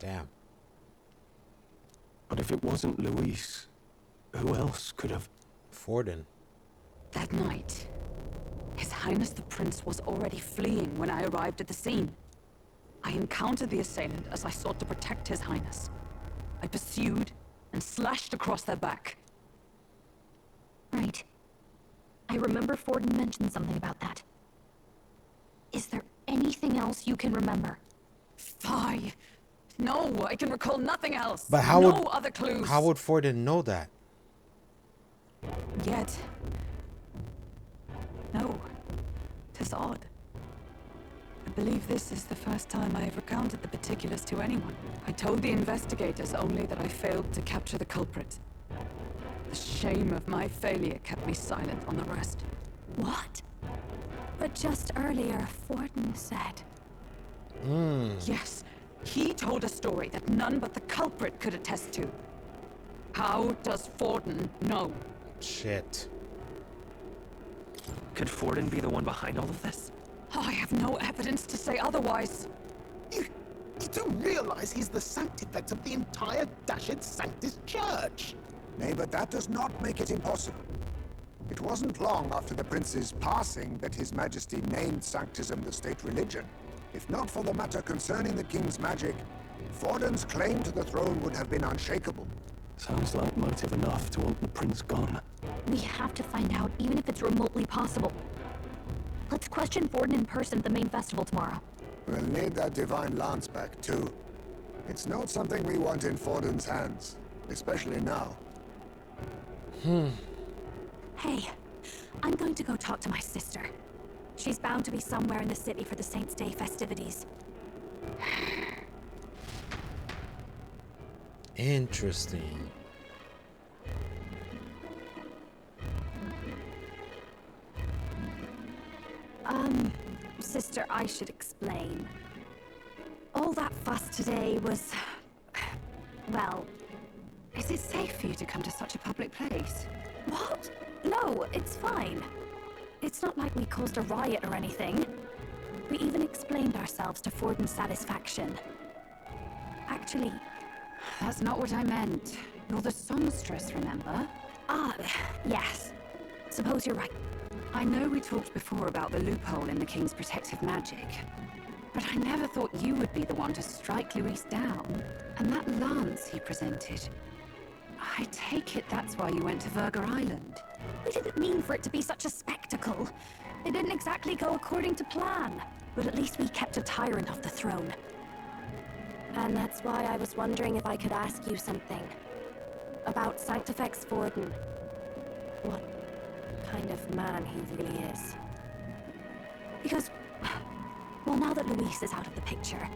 Damn.
But if it wasn't Luis, who else could have...
Forden.
That night, His Highness the Prince was already fleeing when I arrived at the scene. I encountered the assailant as I sought to protect His Highness. I pursued and slashed across their back.
Right. I remember Forden mentioned something about that. Is there anything else you can remember?
Fie! No, I can recall nothing else.
But how
no
would
other clues.
How would Forden know that?
Yet, no. 'Tis odd. I believe this is the first time I have recounted the particulars to anyone. I told the investigators only that I failed to capture the culprit. The shame of my failure kept me silent on the rest.
What? But just earlier, Forden said...
Yes, he told a story that none but the culprit could attest to. How does Forden know?
Shit.
Could Forden be the one behind all of this?
I have no evidence to say otherwise.
You do realize he's the sanctifex of the entire Dashed Sanctus Church?
Nay, but that does not make it impossible. It wasn't long after the prince's passing that His Majesty named Sanctism the state religion. If not for the matter concerning the king's magic, Forden's claim to the throne would have been unshakable.
Sounds like motive enough to want the prince gone.
We have to find out, even if it's remotely possible. Let's question Forden in person at the main festival tomorrow.
We'll need that divine lance back, too. It's not something we want in Forden's hands, especially now.
Hey, I'm going to go talk to my sister. She's bound to be somewhere in the city for the Saints' Day festivities.
Interesting.
Sister, I should explain. All that fuss today was... well...
Is it safe for you to come to such a public place?
What? No, it's fine. It's not like we caused a riot or anything. We even explained ourselves to Forden's satisfaction. Actually...
That's not what I meant. You're the songstress, remember?
Ah, yes. Suppose you're right.
I know we talked before about the loophole in the king's protective magic, but I never thought you would be the one to strike Luis down. And that lance he presented, I take it that's why you went to Virga Island.
We didn't mean for it to be such a spectacle. It didn't exactly go according to plan. But at least we kept a tyrant off the throne.
And that's why I was wondering if I could ask you something. About Sanctifex Forden. What kind of man he really is.
Because, well, now that Luis is out of the picture,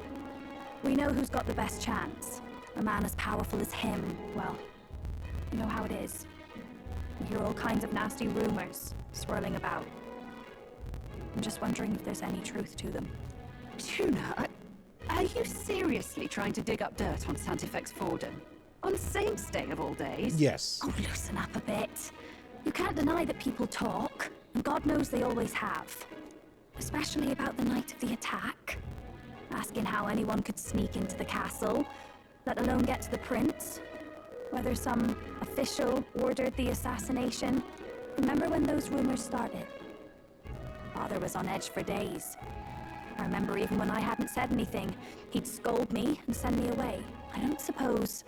we know who's got the best chance. A man as powerful as him, well, you know how it is. We hear all kinds of nasty rumors swirling about. I'm just wondering if there's any truth to them.
Tuna, are you seriously trying to dig up dirt on Sanctifex Forden? On Saints' Day of all days?
Yes.
Oh, loosen up a bit. You can't deny that people talk, and God knows they always have. Especially about the night of the attack. Asking how anyone could sneak into the castle, let alone get to the prince. Whether some official ordered the assassination. Remember when those rumors started? Father was on edge for days. I remember even when I hadn't said anything, he'd scold me and send me away. I don't suppose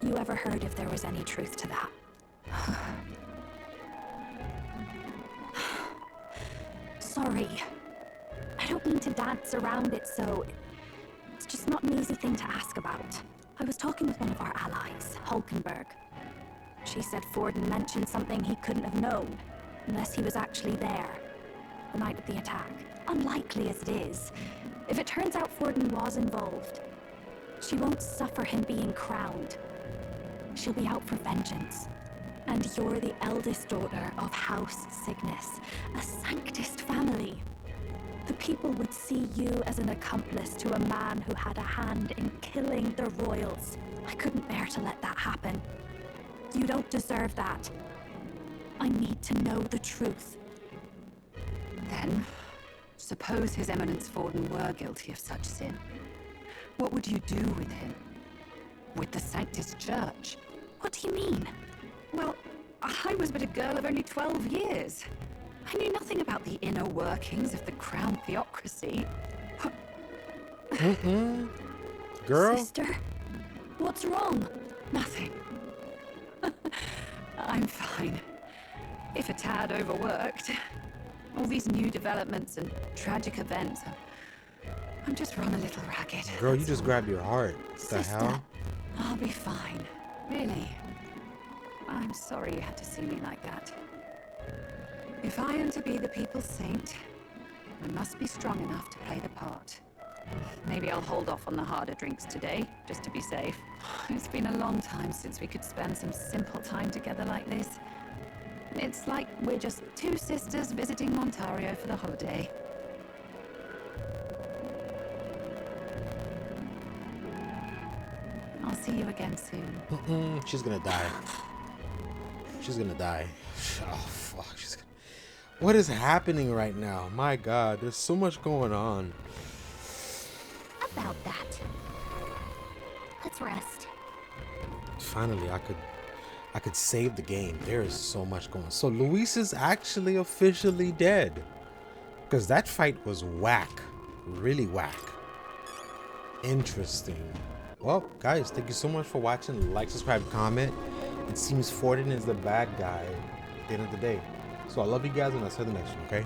you ever heard if there was any truth to that. Sorry. I don't mean to dance around it, so it's just not an easy thing to ask about. I was talking with one of our allies, Hulkenberg. She said Forden mentioned something he couldn't have known, unless he was actually there, the night of the attack. Unlikely as it is, if it turns out Forden was involved, she won't suffer him being crowned. She'll be out for vengeance. And you're the eldest daughter of House Cygnus, a Sanctist family. The people would see you as an accomplice to a man who had a hand in killing the royals. I couldn't bear to let that happen. You don't deserve that. I need to know the truth.
Then, suppose His Eminence Forden were guilty of such sin. What would you do with him? with the Sanctus Church.
What do you mean?
Well, I was but a girl of only 12 years. I knew nothing about the inner workings of the crown theocracy.
Girl?
Sister, what's wrong?
Nothing. I'm fine. If a tad overworked. All these new developments and tragic events. I'm just run a little ragged.
Girl, you just grabbed your heart. What the hell?
I'll be fine. Really. I'm sorry you had to see me like that. If I am to be the people's saint, I must be strong enough to play the part. Maybe I'll hold off on the harder drinks today, just to be safe. It's been a long time since we could spend some simple time together like this. It's like we're just two sisters visiting Montario for the holiday. I'll see you again soon.
She's gonna die. She's gonna die. Oh, fuck. What is happening right now? My God, there's so much going on.
About that. Let's rest.
Finally, I could save the game. There is so much going on. So Luis is actually officially dead. Because that fight was whack. Really whack. Interesting. Well, guys, thank you so much for watching. Like, subscribe, comment. It seems Forden is the bad guy at the end of the day. So I love you guys, and I'll see you in the next one, okay?